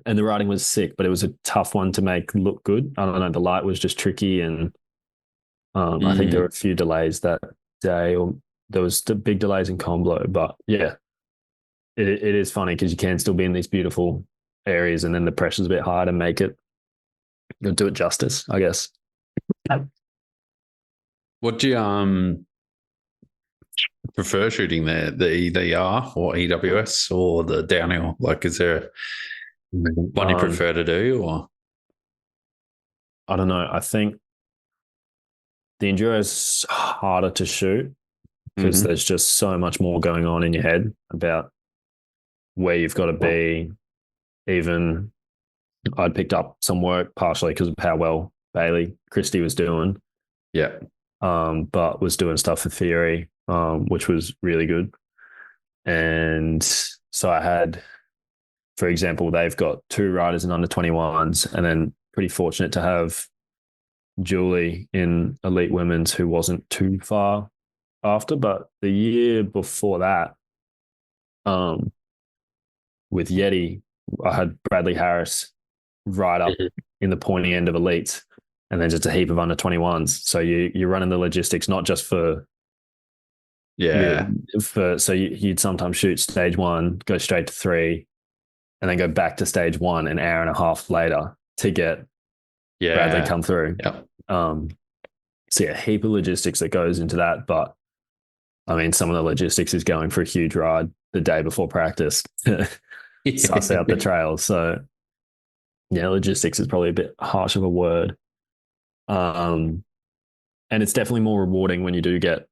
And the riding was sick, but it was a tough one to make look good. I don't know. The light was just tricky. And I think there were a few delays that day, or there was the big delays in Comblow. But yeah, it is funny because you can still be in these beautiful areas and then the pressure's a bit higher to make it, do it justice, I guess. What do you prefer shooting there, the EDR or EWS or the downhill? Like, is there one you prefer to do, or? I don't know. I think the enduro is harder to shoot because Mm-hmm. there's just so much more going on in your head about where you've got to be. Even I'd picked up some work partially because of how well Bailey Christie was doing, Yeah. but was doing stuff for theory, which was really good. And so I had, for example, they've got 2 riders in under 21s, and then pretty fortunate to have Julie in elite women's who wasn't too far after. But the year before that, with Yeti, I had Bradley Harris right up in the pointy end of elites, and then just a heap of under 21s. So you're running the logistics not just for Yeah. so you'd sometimes shoot stage 1, go straight to 3, and then go back to stage 1 an hour and a half later to get Bradley come through. Yeah. So yeah, a heap of logistics that goes into that. But I mean, some of the logistics is going for a huge ride the day before practice to suss out the trails. So yeah, logistics is probably a bit harsh of a word. And it's definitely more rewarding when you do get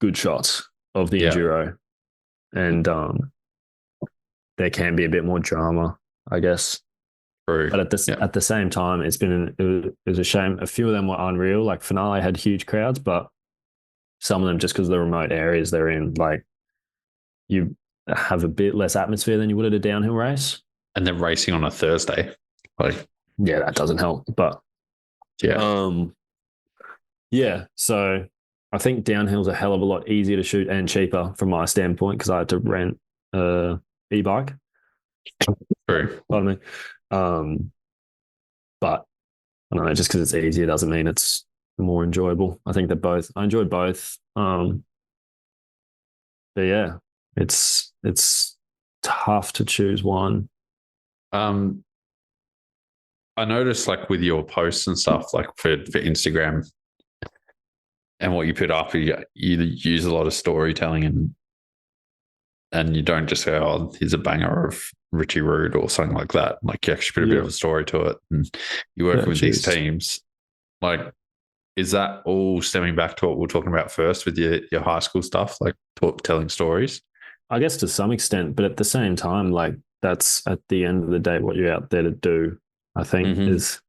good shots of the enduro. And there can be a bit more drama, I guess. True. But at the same time, it was a shame. A few of them were unreal. Like Finale had huge crowds, but some of them, just because of the remote areas they're in, like you have a bit less atmosphere than you would at a downhill race. And then racing on a Thursday. Like, yeah, that doesn't help. But yeah. So I think downhill's a hell of a lot easier to shoot and cheaper from my standpoint because I had to rent a e-bike. True. Pardon me. But I don't know, just because it's easier doesn't mean it's more enjoyable. I think I enjoyed both. But yeah, it's tough to choose one. I noticed like with your posts and stuff, like for Instagram and what you put up, you use a lot of storytelling and you don't just go, oh, here's a banger of Richie Rude or something like that. Like you actually put a bit of a story to it and you work with these teams. Like, is that all stemming back to what we're talking about first with your high school stuff, like telling stories? I guess to some extent, but at the same time, like that's at the end of the day what you're out there to do, I think, is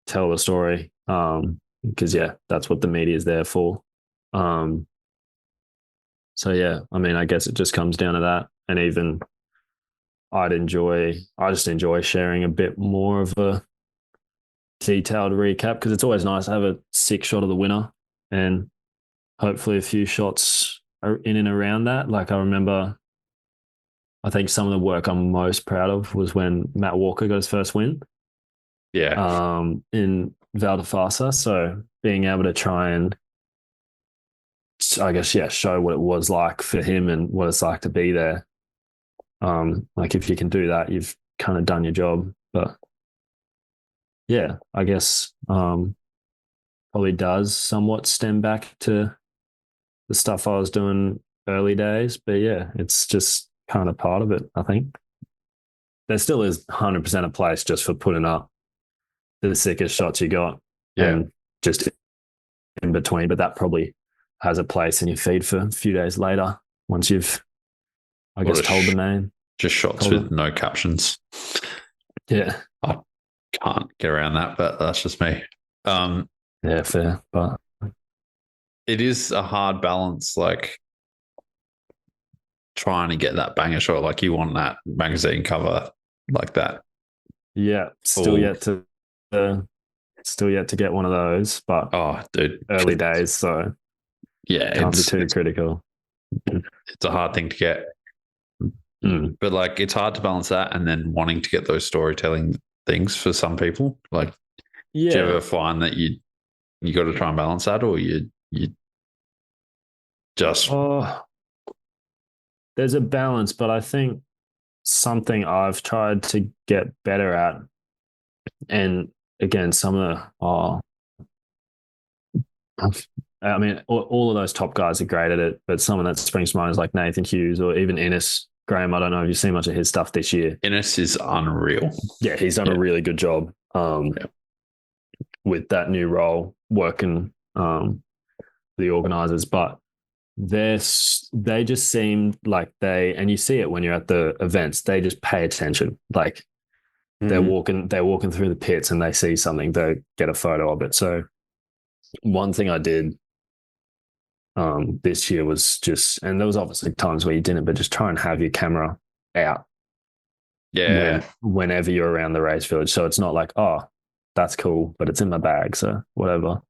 tell the story. Because that's what the media is there for. So yeah, I mean, I guess it just comes down to that. And even I just enjoy sharing a bit more of a detailed recap because it's always nice to have a sick shot of the winner and hopefully a few shots are in and around that. Like I remember, I think some of the work I'm most proud of was when Matt Walker got his first win. Yeah. In Val d'Ifasa. So being able to try and, I guess, show what it was like for him and what it's like to be there. Like if you can do that, you've kind of done your job. But yeah, I guess probably does somewhat stem back to the stuff I was doing early days. But yeah, it's just kind of part of it, I think. There still is 100% a place just for putting up the sickest shots you got and just in between. But that probably has a place in your feed for a few days later once you've, I guess, told the name. Just shots with no captions. Yeah. I can't get around that, but that's just me. Yeah, fair. But it is a hard balance, like trying to get that banger shot. Like you want that magazine cover like that. Yeah. Still yet to get one of those, but early days. So yeah, can't be too critical. It's a hard thing to get. But like it's hard to balance that and then wanting to get those storytelling things for some people. Like, do you ever find that you got to try and balance that, or you just? There's a balance, but I think something I've tried to get better at, and again, some of the I mean, all of those top guys are great at it, but someone that springs to mind is like Nathan Hughes or even Ennis Graham. I don't know if you've seen much of his stuff this year. Ennis is unreal. Yeah, he's done a really good job with that new role, working the organizers, but they just seem like and you see it when you're at the events, they just pay attention. Like they're walking through the pits and they see something, they get a photo of it. So one thing I did this year was just, and there was obviously times where you didn't, but just try and have your camera out. Yeah. Whenever you're around the race village. So it's not like, oh, that's cool, but it's in my bag. So whatever.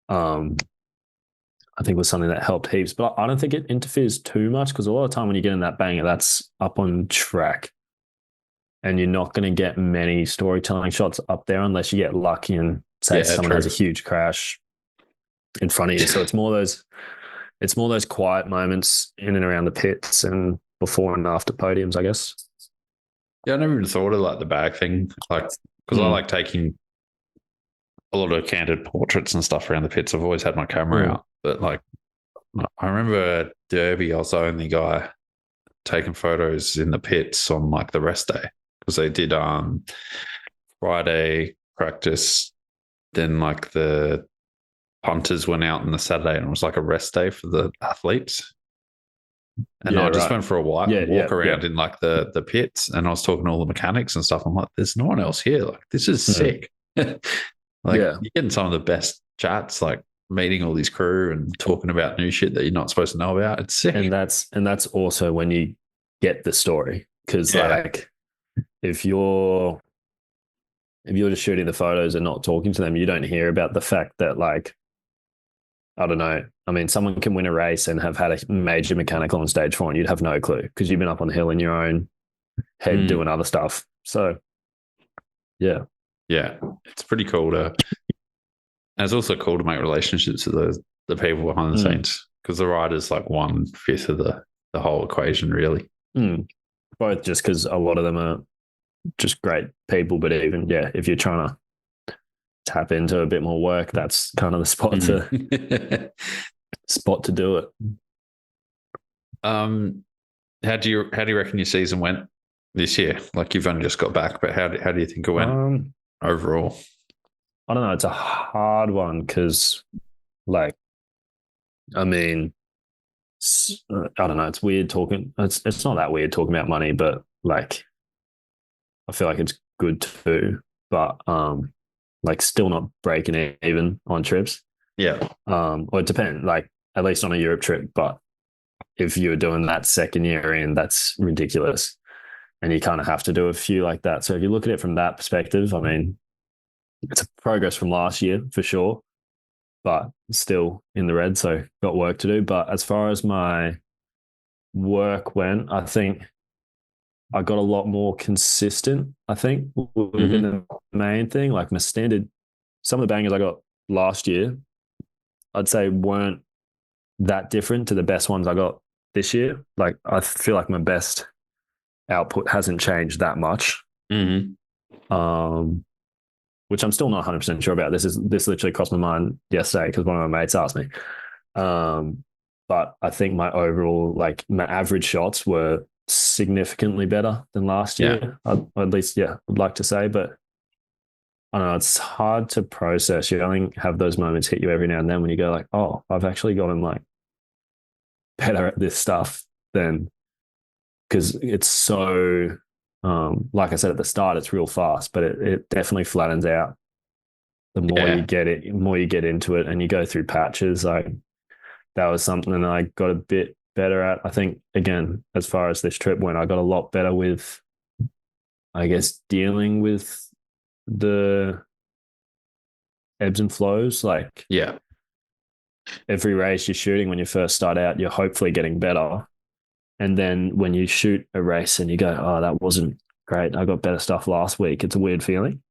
I think was something that helped heaps, but I don't think it interferes too much because a lot of time when you get in that banger, that's up on track and you're not going to get many storytelling shots up there unless you get lucky and say someone has a huge crash in front of you. So it's more those quiet moments in and around the pits and before and after podiums, I guess. Yeah, I never even thought of like the bag thing, like because I like taking a lot of candid portraits and stuff around the pits. I've always had my camera out, but like I remember at Derby, I was the only guy taking photos in the pits on like the rest day because they did Friday practice, then like the punters went out on the Saturday and it was like a rest day for the athletes. And I just went for a walk around in like the pits and I was talking to all the mechanics and stuff. I'm like, there's no one else here. Like, this is sick. You're getting some of the best chats, like meeting all these crew and talking about new shit that you're not supposed to know about. It's sick. And that's also when you get the story. Because like if you're just shooting the photos and not talking to them, you don't hear about the fact that like, I don't know. I mean, someone can win a race and have had a major mechanical on stage 4 and you'd have no clue because you've been up on the hill in your own head doing other stuff. So, yeah. Yeah, it's pretty cool and it's also cool to make relationships with the people behind the scenes because the rider's like 1/5 of the whole equation, really. Both just because a lot of them are just great people, but even, if you're trying to tap into a bit more work, that's kind of the spot to do it. How do you reckon your season went this year? Like you've only just got back, but how do you think it went overall? I don't know. It's a hard one because, like, I mean, I don't know. It's weird talking. It's not that weird talking about money, but like, I feel like it's good too. But like, still not breaking even on trips. Yeah. Or it depends. Like, at least on a Europe trip. But if you're doing that second year in, that's ridiculous. And you kind of have to do a few like that. So if you look at it from that perspective, I mean, it's a progress from last year for sure, but still in the red. So got work to do. But as far as my work went, I think I got a lot more consistent, I think, would have been the main thing. Like my standard, some of the bangers I got last year, I'd say weren't that different to the best ones I got this year. Like I feel like my best output hasn't changed that much. Which I'm still not 100% sure about. This literally crossed my mind yesterday because one of my mates asked me. But I think my overall, like my average shots were significantly better than last year. At least, I'd like to say, but I don't know, it's hard to process. You only have those moments hit you every now and then when you go like, oh, I've actually gotten like better at this stuff than, because it's so, like I said at the start, it's real fast, but it definitely flattens out the more you get it, the more you get into it and you go through patches. Like that was something that I got a bit better at. I think, again, as far as this trip went, I got a lot better with, I guess, dealing with the ebbs and flows. Like every race you're shooting when you first start out, you're hopefully getting better. And then when you shoot a race and you go, oh, that wasn't great, I got better stuff last week, it's a weird feeling.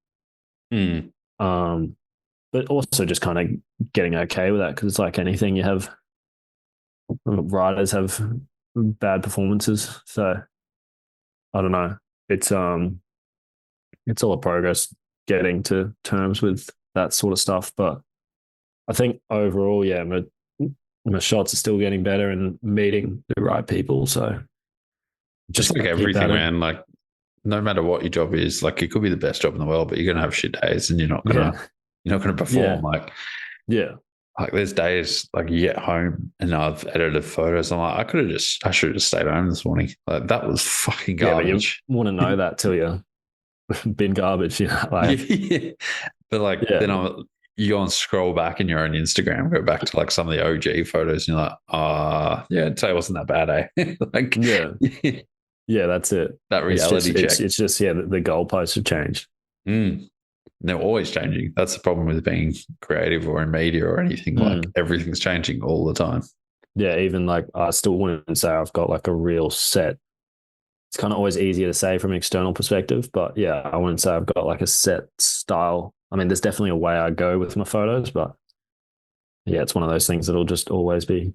But also just kind of getting okay with that because it's like anything, you have riders have bad performances. So I don't know. It's all a progress getting to terms with that sort of stuff. But I think overall, my shots are still getting better and meeting the right people. So just like everything, man, like no matter what your job is, like it could be the best job in the world, but you're going to have shit days and you're not going to perform. Like there's days like you get home and I've edited photos. I'm like, I should have just stayed home this morning. Like that was fucking garbage. But you want to know that till you bin garbage, like Yeah. But like then you go and scroll back in your own Instagram, go back to like some of the OG photos, and you're like, yeah, I'd say it wasn't that bad, eh? Like yeah, that's it. That reality check. It's just the goalposts have changed. They're always changing. That's the problem with being creative or in media or anything. Like everything's changing all the time. Yeah, even like I still wouldn't say I've got like a real set. It's kind of always easier to say from an external perspective, but yeah, I wouldn't say I've got like a set style. I mean, there's definitely a way I go with my photos, but yeah, it's one of those things that'll just always be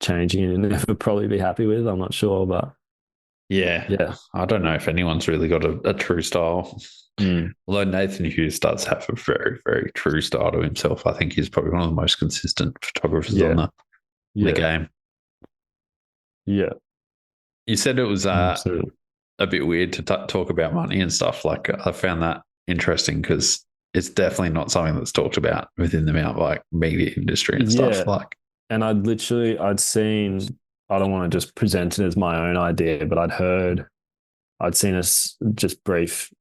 changing and never probably be happy with. I'm not sure, but yeah. I don't know if anyone's really got a true style. Although Nathan Hughes does have a very, very true style to himself. I think he's probably one of the most consistent photographers on the game. Yeah. You said it was a bit weird to talk about money and stuff. Like I found that interesting because it's definitely not something that's talked about within the mountain bike media industry and stuff. Like, and I'd seen. I don't want to just present it as my own idea, but I'd seen a just brief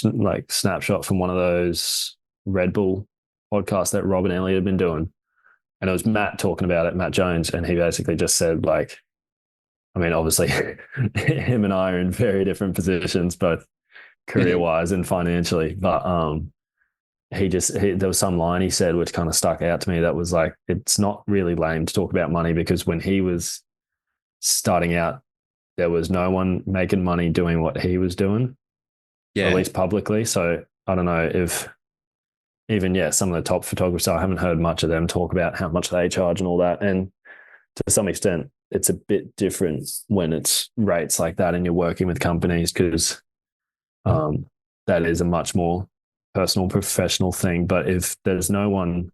like snapshot from one of those Red Bull podcasts that Rob and Elliot had been doing, and it was Matt talking about it, Matt Jones, and he basically just said like, I mean, obviously, him and I are in very different positions, both career-wise and financially. But there was some line he said which kind of stuck out to me that was like, it's not really lame to talk about money because when he was starting out, there was no one making money doing what he was doing, at least publicly. So I don't know if even some of the top photographers, I haven't heard much of them talk about how much they charge and all that. And to some extent, it's a bit different when it's rates like that and you're working with companies because that is a much more personal, professional thing. But if there's no one,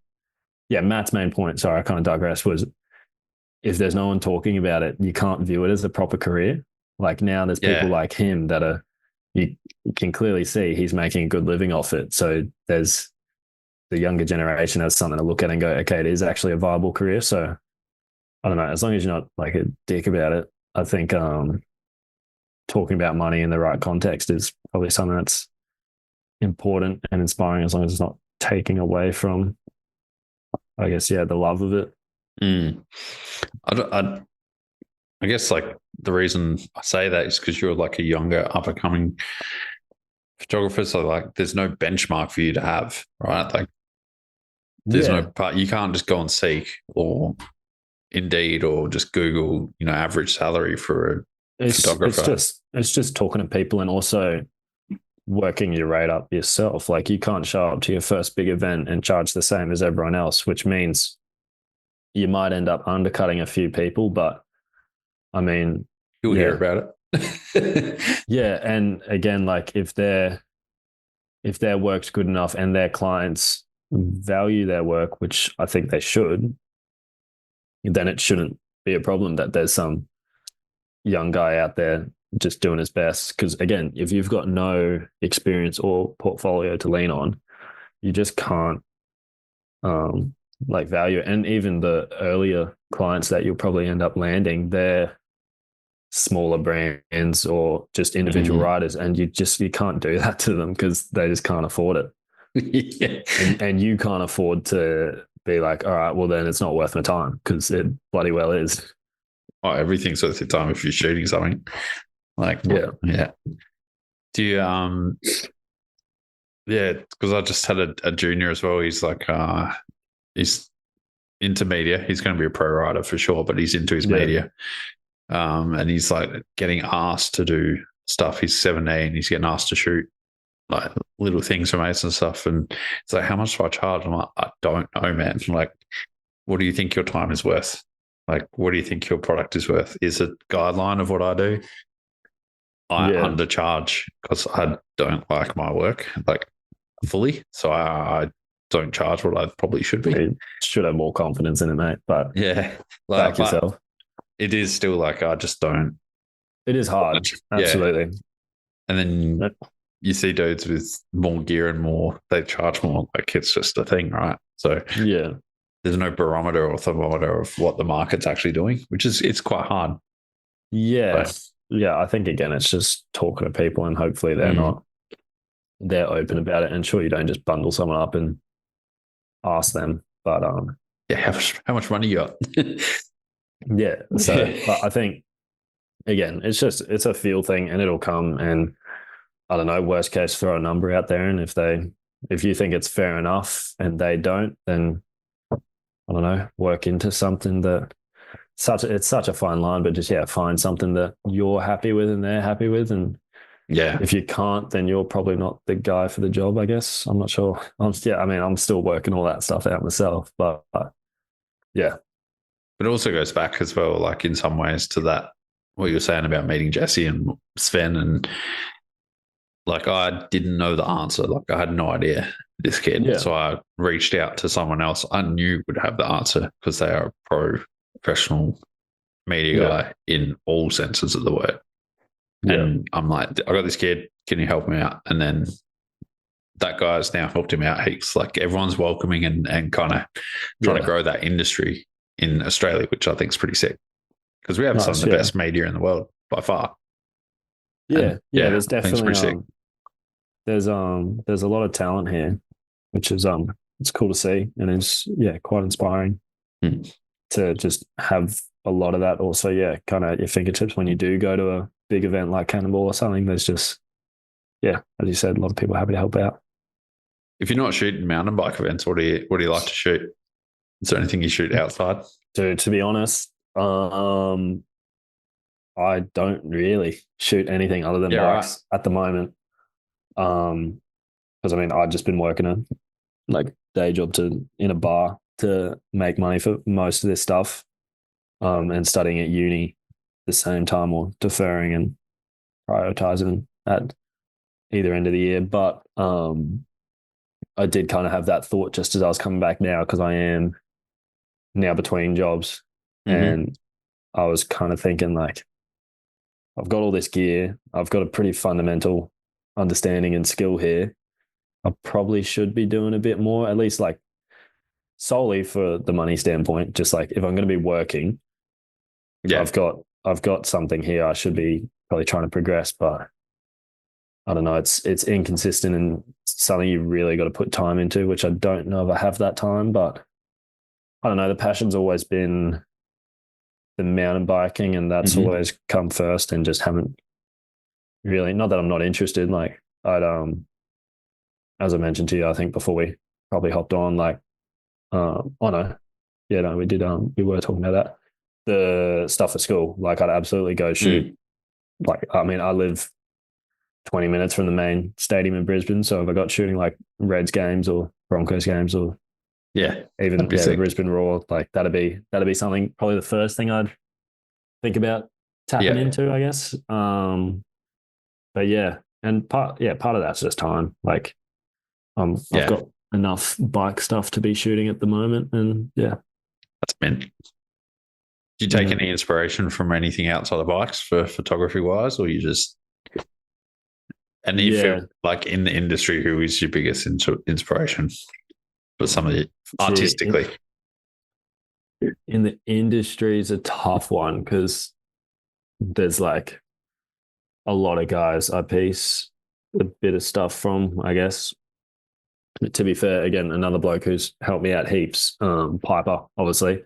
Matt's main point, sorry, I kind of digress, was if there's no one talking about it, you can't view it as a proper career. Like now there's people like him that you can clearly see he's making a good living off it. So there's the younger generation has something to look at and go, okay, it is actually a viable career. So I don't know, as long as you're not like a dick about it, I think talking about money in the right context is probably something that's important and inspiring as long as it's not taking away from, I guess, the love of it. I guess like the reason I say that is because you're like a younger up and coming photographer. So like there's no benchmark for you to have, right? Like there's no part, you can't just go and seek or Indeed or just Google, average salary for a photographer. It's just talking to people and also working your rate up yourself. Like you can't show up to your first big event and charge the same as everyone else, which means you might end up undercutting a few people, but I mean, you'll hear about it. And again, like if their work's good enough and their clients value their work, which I think they should, then it shouldn't be a problem that there's some young guy out there just doing his best. Because again, if you've got no experience or portfolio to lean on, you just can't like value it. And even the earlier clients that you'll probably end up landing, they're smaller brands or just individual riders, and you can't do that to them because they just can't afford it. And you can't afford to be like, all right, well then it's not worth my time, because it bloody well is. Oh, everything's worth your time if you're shooting something. Like do you because I just had a junior as well. He's like he's into media. He's going to be a pro rider for sure, but he's into his media. And he's like getting asked to do stuff. He's 17. He's getting asked to shoot like little things for mates and stuff. And it's like, how much do I charge? I'm like, I don't know, man. Like, what do you think your time is worth? Like, what do you think your product is worth? Is it guideline of what I do? I undercharge because I don't like my work like fully. So I don't charge what I probably should be. You should have more confidence in it, mate. But back yourself. It is still like I just don't. It is hard. Absolutely. And then you see dudes with more gear and more, they charge more. Like it's just a thing, right? So there's no barometer or thermometer of what the market's actually doing, which is it's quite hard. Yeah. But, Yeah. I think again, it's just talking to people and hopefully they're open about it. And sure, you don't just bundle someone up and ask them. But yeah, how much money you got? yeah. So I think again, it's a feel thing and it'll come and I don't know, worst case, throw a number out there. And if you think it's fair enough and they don't, then I don't know, work into something that it's such a fine line, but just, yeah, find something that you're happy with and they're happy with. And Yeah. if you can't, then you're probably not the guy for the job, I guess. I'm not sure. I'm still working all that stuff out myself, but yeah. But it also goes back as well, like in some ways to that, what you were saying about meeting Jesse and Sven. And like, I didn't know the answer. Like, I had no idea this kid. Yeah. So I reached out to someone else I knew would have the answer because they are a professional media guy in all senses of the word. Yeah. And I'm like, I got this kid. Can you help me out? And then that guy's now helped him out heaps. Like, everyone's welcoming and kind of trying to grow that industry in Australia, which I think is pretty sick because we have some of the best media in the world by far. Yeah. There's definitely there's a lot of talent here, which is it's cool to see and it's quite inspiring to just have a lot of that. Also, kind of at your fingertips when you do go to a big event like Cannonball or something. There's just as you said, a lot of people happy to help out. If you're not shooting mountain bike events, what do you like to shoot? Is there anything you shoot outside? To be honest, I don't really shoot anything other than bikes at the moment. Because I've just been working a like day job in a bar to make money for most of this stuff, and studying at uni at the same time, or deferring and prioritizing at either end of the year. But I did kind of have that thought just as I was coming back now, because I am now between jobs, and I was kind of thinking, like, I've got all this gear, I've got a pretty fundamental understanding and skill here. I probably should be doing a bit more, at least like solely for the money standpoint. Just like, if I'm going to be working, I've got something here. I should be probably trying to progress, but I don't know. It's inconsistent and something you really got to put time into, which I don't know if I have that time, but I don't know. The passion's always been the mountain biking, and that's always come first, and just haven't really, not that I'm not interested. Like, as I mentioned to you, I think before we probably hopped on, like, we did, we were talking about that. The stuff at school, like, I'd absolutely go shoot. Like, I live 20 minutes from the main stadium in Brisbane. So if I got shooting like Reds games or Broncos games, or even the Brisbane Roar, like, that'd be something, probably the first thing I'd think about tapping into, I guess. But and part of that's just time. Like, I've got enough bike stuff to be shooting at the moment, and that's meant. Do you take any inspiration from anything outside of bikes for photography wise, or you just? And you feel like, in the industry, who is your biggest inspiration for some of it artistically? In the industry is a tough one, because there's like a lot of guys I piece a bit of stuff from, I guess. To be fair, again, another bloke who's helped me out heaps, Piper, obviously.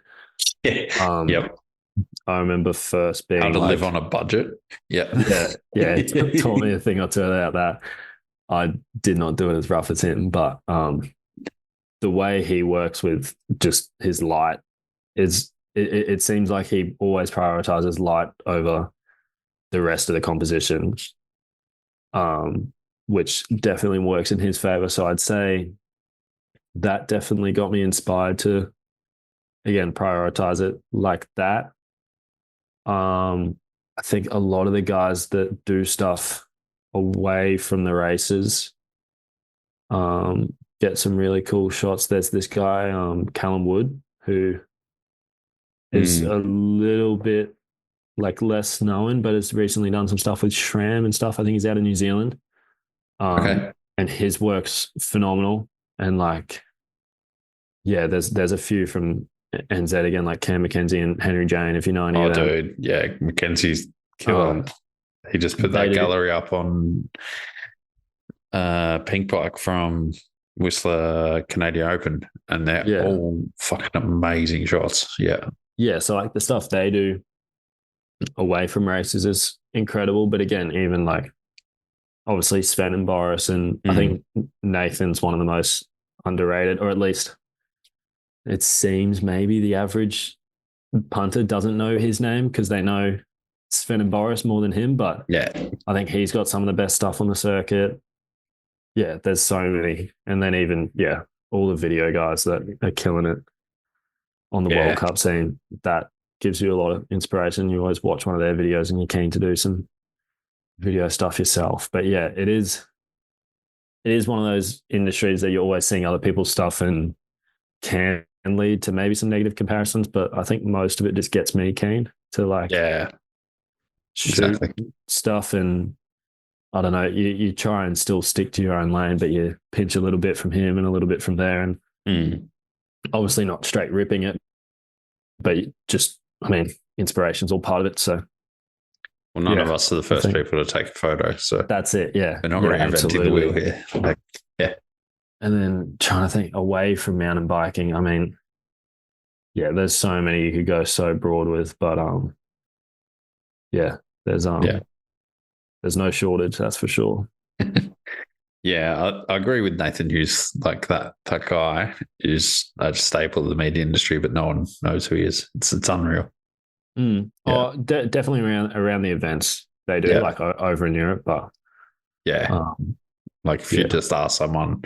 I remember first being how to live on a budget. It taught me a thing or two about that. I did not do it as rough as him, but the way he works with just his light is, it seems like he always prioritizes light over the rest of the composition, which definitely works in his favor. So I'd say that definitely got me inspired to, again, prioritize it like that. I think a lot of the guys that do stuff away from the races get some really cool shots. There's this guy, Callum Wood, who is a little bit like less known, but has recently done some stuff with SRAM and stuff. I think he's out of New Zealand. And his work's phenomenal. And like, Yeah, there's a few from NZ again, like Cam McKenzie and Henry Jane, if you know any Oh, of them. dude, yeah, Mackenzie's killer. Um, He just put they that do, gallery up on Pink Bike from Whistler Canadian Open, and they're yeah, all fucking amazing shots. Yeah, yeah. So like the stuff they do away from races is incredible. But again, even like obviously Sven and Boris, and I mm. think Nathan's one of the most underrated, or at least it seems maybe the average punter doesn't know his name because they know Sven and Boris more than him. But Yeah, I think he's got some of the best stuff on the circuit. Yeah, there's so many. And then even, yeah, all the video guys that are killing it on the World yeah, Cup scene, that gives you a lot of inspiration. You always watch one of their videos and you're keen to do some video stuff yourself. But yeah, it is one of those industries that you're always seeing other people's stuff and can lead to maybe some negative comparisons. But I think most of it just gets me keen to like yeah, shoot exactly. stuff. And I don't know, you try and still stick to your own lane, but you pinch a little bit from him and a little bit from there. And Mm. obviously not straight ripping it, but just, I mean, inspiration's all part of it. So Well, none of yeah, us are the I first think people to take a photo, so that's it. Yeah. we're not Yeah, reinventing the wheel absolutely. here. Like, yeah, And then trying to think away from mountain biking. I mean, yeah, there's so many you could go so broad with, but yeah, there's yeah. there's no shortage, that's for sure. Yeah, I agree with Nathan Hughes. Like that guy is a staple of the media industry, but no one knows who he is. It's unreal. Mm. Yeah, Oh, definitely around the events they do, yeah, like over in Europe, but yeah. um, Like if you yeah, just ask someone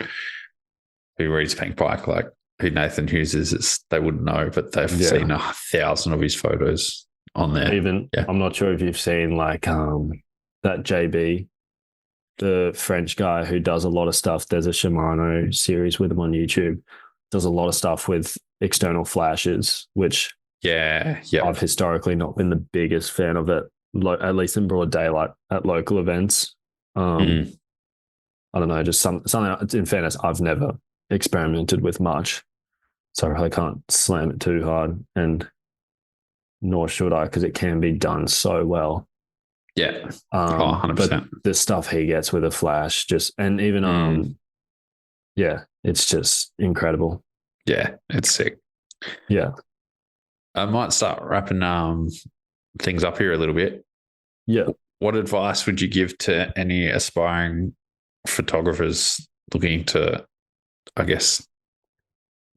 who reads Pink Bike, like who Nathan Hughes is, they wouldn't know, but they've yeah. seen 1,000 of his photos on there. Even Yeah, I'm not sure if you've seen like that JB, the French guy who does a lot of stuff. There's a Shimano series with him on YouTube. Does a lot of stuff with external flashes, which yeah, yeah. I've historically not been the biggest fan of it, at least in broad daylight at local events. Um, Mm. I don't know, just something. In fairness, I've never experimented with much, so I really can't slam it too hard, and nor should I because it can be done so well. Yeah. Oh, But 100%. the stuff he gets with a flash, just and even Mm. yeah, it's just incredible. Yeah, it's sick. Yeah, I might start wrapping things up here a little bit. yeah. What advice would you give to any aspiring photographers looking to, I guess,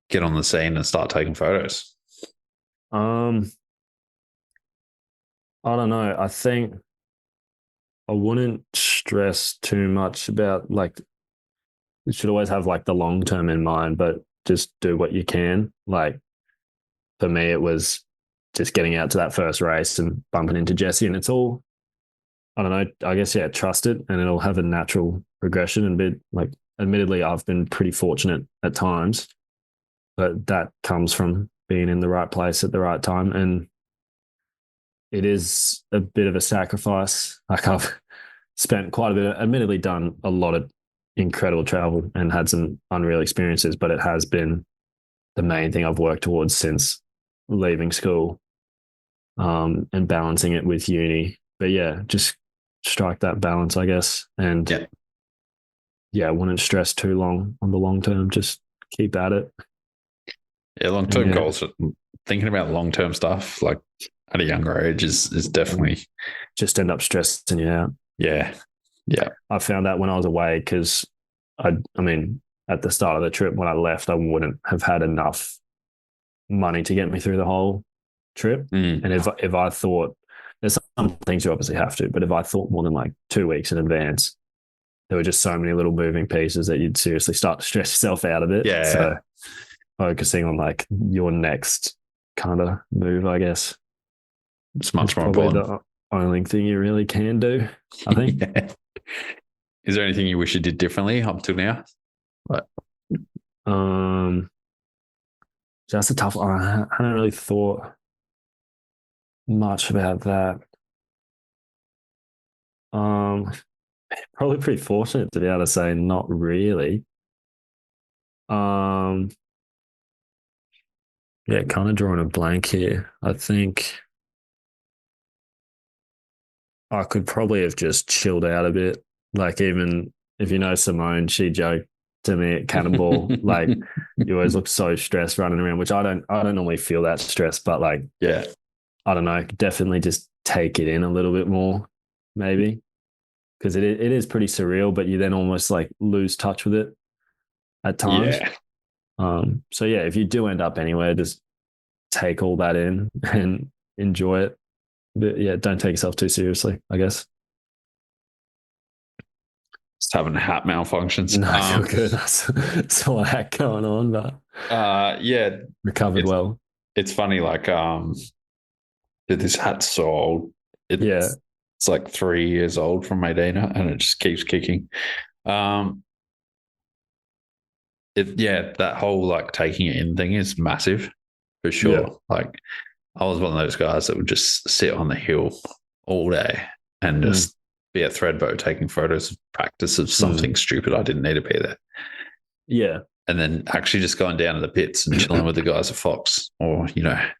get on the scene and start taking photos? Um, I don't know. I think I wouldn't stress too much about like you should always have like the long term in mind, but just do what you can. Like for me, it was just getting out to that first race and bumping into Jesse, and it's all I don't know. I guess yeah, trust it, and it'll have a natural progression. And bit like, admittedly, I've been pretty fortunate at times, but that comes from being in the right place at the right time, and it is a bit of a sacrifice. Like I've spent quite a bit, admittedly done a lot of incredible travel and had some unreal experiences, but it has been the main thing I've worked towards since leaving school, and balancing it with uni. But yeah, just strike that balance, I guess. And Yeah. yeah, I wouldn't stress too long on the long term. Just keep at it. Yeah, long And term yeah, goals. Thinking about long term stuff like at a younger age is definitely just end up stressing you out. yeah. Yeah. I found that when I was away because I mean, at the start of the trip when I left, I wouldn't have had enough money to get me through the whole trip. Mm. And if I thought there's some things you obviously have to, but if I thought more than like 2 weeks in advance, there were just so many little moving pieces that you'd seriously start to stress yourself out of it. Yeah. So focusing on like your next kind of move, I guess, It's is much more probably important. the only thing you really can do, I think. Yeah. Is there anything you wish you did differently up till now? Like, um, that's a tough one. I hadn't really thought much about that. Um, Probably pretty fortunate to be able to say not really. Um, Yeah, kind of drawing a blank here. I think I could probably have just chilled out a bit. Like even if you know Simone, she joked to me at Cannonball, like you always look so stressed running around, which I don't normally feel that stressed, but like Yeah. I don't know, definitely just take it in a little bit more, maybe. Because it is pretty surreal, but you then almost like lose touch with it at times. Yeah. So yeah, if you do end up anywhere, just take all that in and enjoy it. But yeah, don't take yourself too seriously, I guess. Just having hat malfunctions. No, you're good. That's all that going on, but Yeah, recovered it's well. it's funny, like dude, this hat's so old. Yeah. It's like 3 years old from Medina and it just keeps kicking. Um that whole like taking it in thing is massive for Yeah. sure. Like I was one of those guys that would just sit on the hill all day and Mm, just be at Threadboat taking photos of practice of mm. something stupid I didn't need to be there. Yeah. And then actually just going down to the pits and chilling with the guys at Fox, or,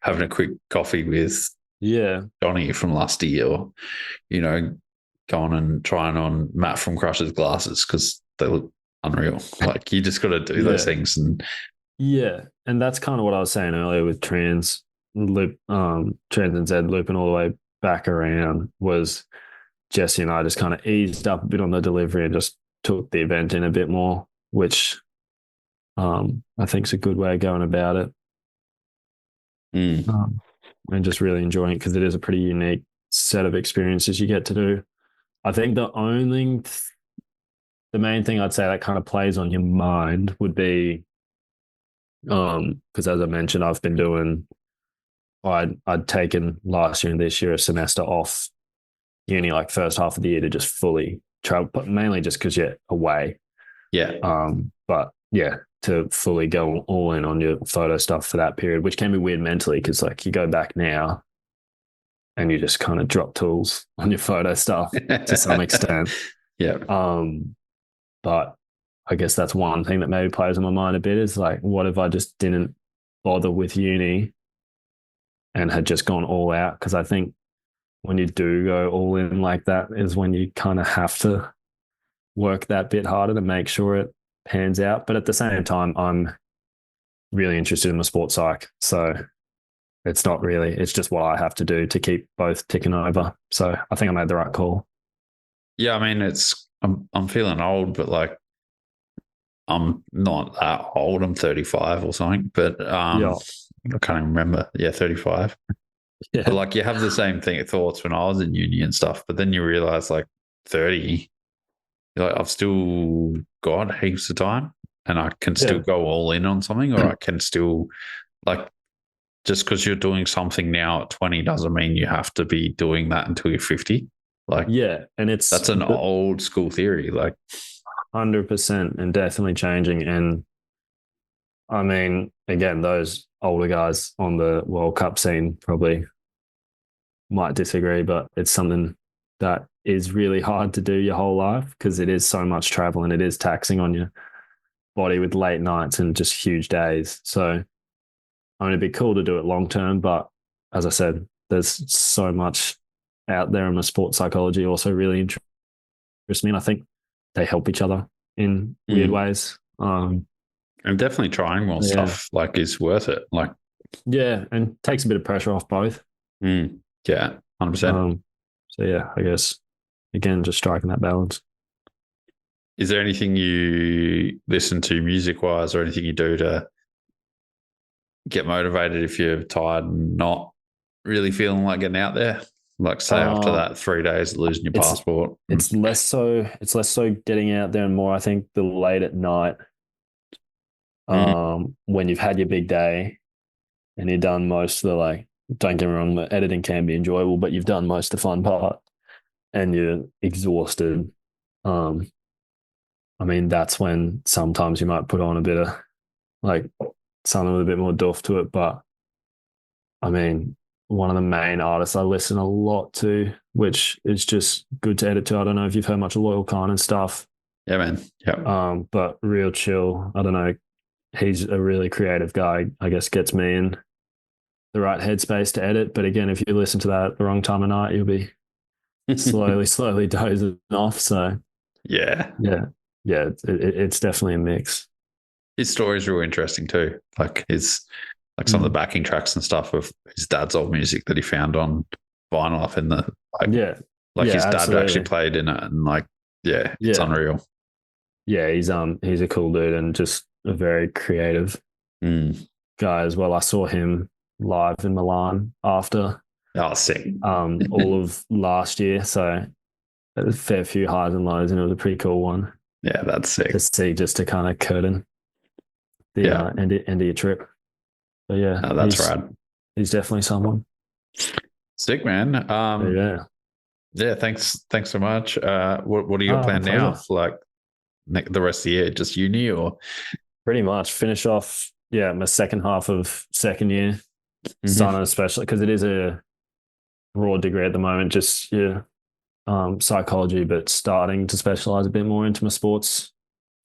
having a quick coffee with Yeah. Johnny from Lusty, or, going and trying on Matt from Crush's glasses because they look unreal. Like you just got to do those Yeah. things. And Yeah. And that's kind of what I was saying earlier with trans and Zed looping all the way back around was Jesse and I just kind of eased up a bit on the delivery and just took the event in a bit more, which I think is a good way of going about it. mm, Um, and just really enjoying it because it is a pretty unique set of experiences you get to do. I think the main thing I'd say that kind of plays on your mind would be because as I mentioned, I'd taken last year and this year a semester off uni, like first half of the year to just fully travel, but mainly just because you're away. yeah. But yeah, to fully go all in on your photo stuff for that period, which can be weird mentally because like you go back now and you just kind of drop tools on your photo stuff to some extent. Yeah. But I guess that's one thing that maybe plays on my mind a bit is like, what if I just didn't bother with uni and had just gone all out? Because I think when you do go all in like that is when you kind of have to work that bit harder to make sure it pans out. But at the same time, I'm really interested in the sports psych. So it's not really, it's just what I have to do to keep both ticking over. So I think I made the right call. Yeah. I mean, I'm feeling old, but like, I'm not that old. I'm 35 or something, but Yeah. I can't even remember. Yeah, 35. But Yeah. like you have the same thoughts when I was in uni and stuff, but then you realize like 30, you're like, I've still got heaps of time and I can still Yeah. go all in on something, or I can still like, just because you're doing something now at 20 doesn't mean you have to be doing that until you're 50. Like Yeah. And it's that's an old school theory. Like 100% and definitely changing. And I mean, again, those older guys on the World Cup scene probably might disagree, but it's something that is really hard to do your whole life because it is so much travel and it is taxing on your body with late nights and just huge days. So I mean, it'd be cool to do it long term, but as I said, there's so much out there, and the sports psychology also really interests me. And I think they help each other in weird mm, ways. and definitely trying more Yeah, stuff like is worth it. Like, yeah, and takes a bit of pressure off both. yeah, 100%. Um, so yeah, I guess again, just striking that balance. Is there anything you listen to music wise or anything you do to get motivated if you're tired and not really feeling like getting out there? Like say after Uh, that 3 days of losing your it's passport. it's less so getting out there and more I think the late at night Mm, when you've had your big day and you've done most of the like don't get me wrong the editing can be enjoyable but you've done most of the fun part and you're exhausted. um I mean that's when sometimes you might put on a bit of like something with a bit more doof to it, but I mean one of the main artists I listen a lot to, which is just good to edit to. I don't know if you've heard much of Loyal Khan and stuff. yeah, man. Yeah. But real chill. I don't know. He's a really creative guy. I guess gets me in. the right headspace to edit. But again, if you listen to that at the wrong time of night, you'll be slowly dozing off. So yeah, it's definitely a mix. His story is really interesting too. Like some of the backing tracks and stuff of his dad's old music that he found on vinyl up in the his dad actually played in it, and it's unreal. Yeah, he's a cool dude and just a very creative guy as well. I saw him live in Milan after sick. all of last year, so a fair few highs and lows, and it was a pretty cool one. Yeah, that's sick to see, just to kind of curtain the end of your trip. But that's rad. He's definitely someone. Sick, man. Thanks so much. What do you got planned now for like the rest of the year? Just uni, or pretty much finish off my second half of second year, starting especially because it is a broad degree at the moment, just psychology, but starting to specialize a bit more into my sports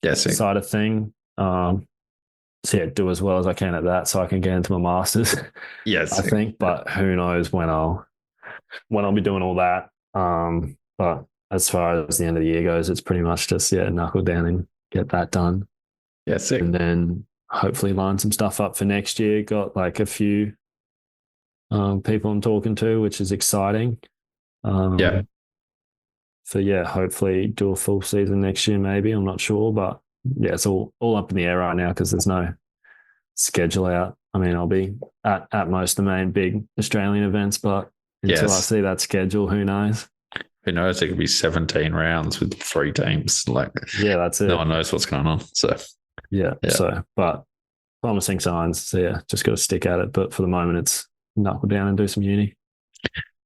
side of thing. Do as well as I can at that, so I can get into my masters. Yes, I think, but who knows when I'll be doing all that. But as far as the end of the year goes, it's pretty much just knuckle down and get that done. Yeah, sick. And then hopefully line some stuff up for next year. Got like a few people I'm talking to, which is exciting. So hopefully do a full season next year. Maybe, I'm not sure, but it's all up in the air right now because there's no schedule out. I mean, I'll be at most the main big Australian events, but until I see that schedule, who knows? Who knows? It could be 17 rounds with 3 teams. That's it. No one knows what's going on. So So, but promising signs. So just got to stick at it. But for the moment, it's knuckle down and do some uni.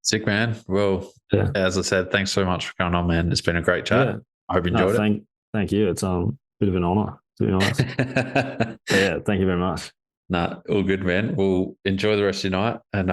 Sick, man. Well, as I said, thanks so much for coming on, man. It's been a great chat. Yeah. I hope you enjoyed it. Thank you. It's a bit of an honor, to be honest. Thank you very much. Nah, all good, man. We'll enjoy the rest of your night, and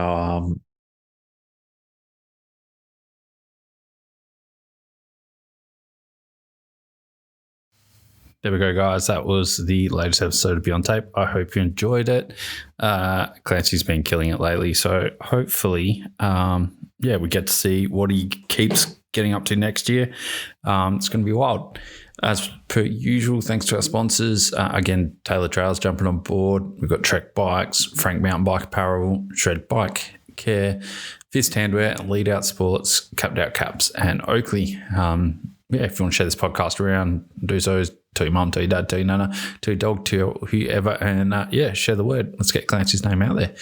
there we go, guys. That was the latest episode of Beyond Tape. I hope you enjoyed it. Clancy's been killing it lately, so hopefully, we get to see what he keeps getting up to next year. It's going to be wild. As per usual, thanks to our sponsors. Again, Taylor Trails jumping on board. We've got Trek Bikes, Frank Mountain Bike Apparel, Shred Bike Care, Fist Handwear, and Lead Out Sports, Capped Out Caps, and Oakley. If you want to share this podcast around, do so. Tell your mum, tell your dad, tell your nana, tell your dog, tell whoever, and share the word. Let's get Clancy's name out there.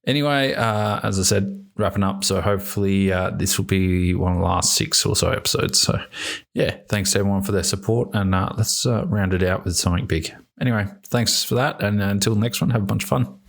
Anyway, as I said, wrapping up. So hopefully this will be one of the last 6 or so episodes. So thanks to everyone for their support, and let's round it out with something big. Anyway, thanks for that, and until next one, have a bunch of fun.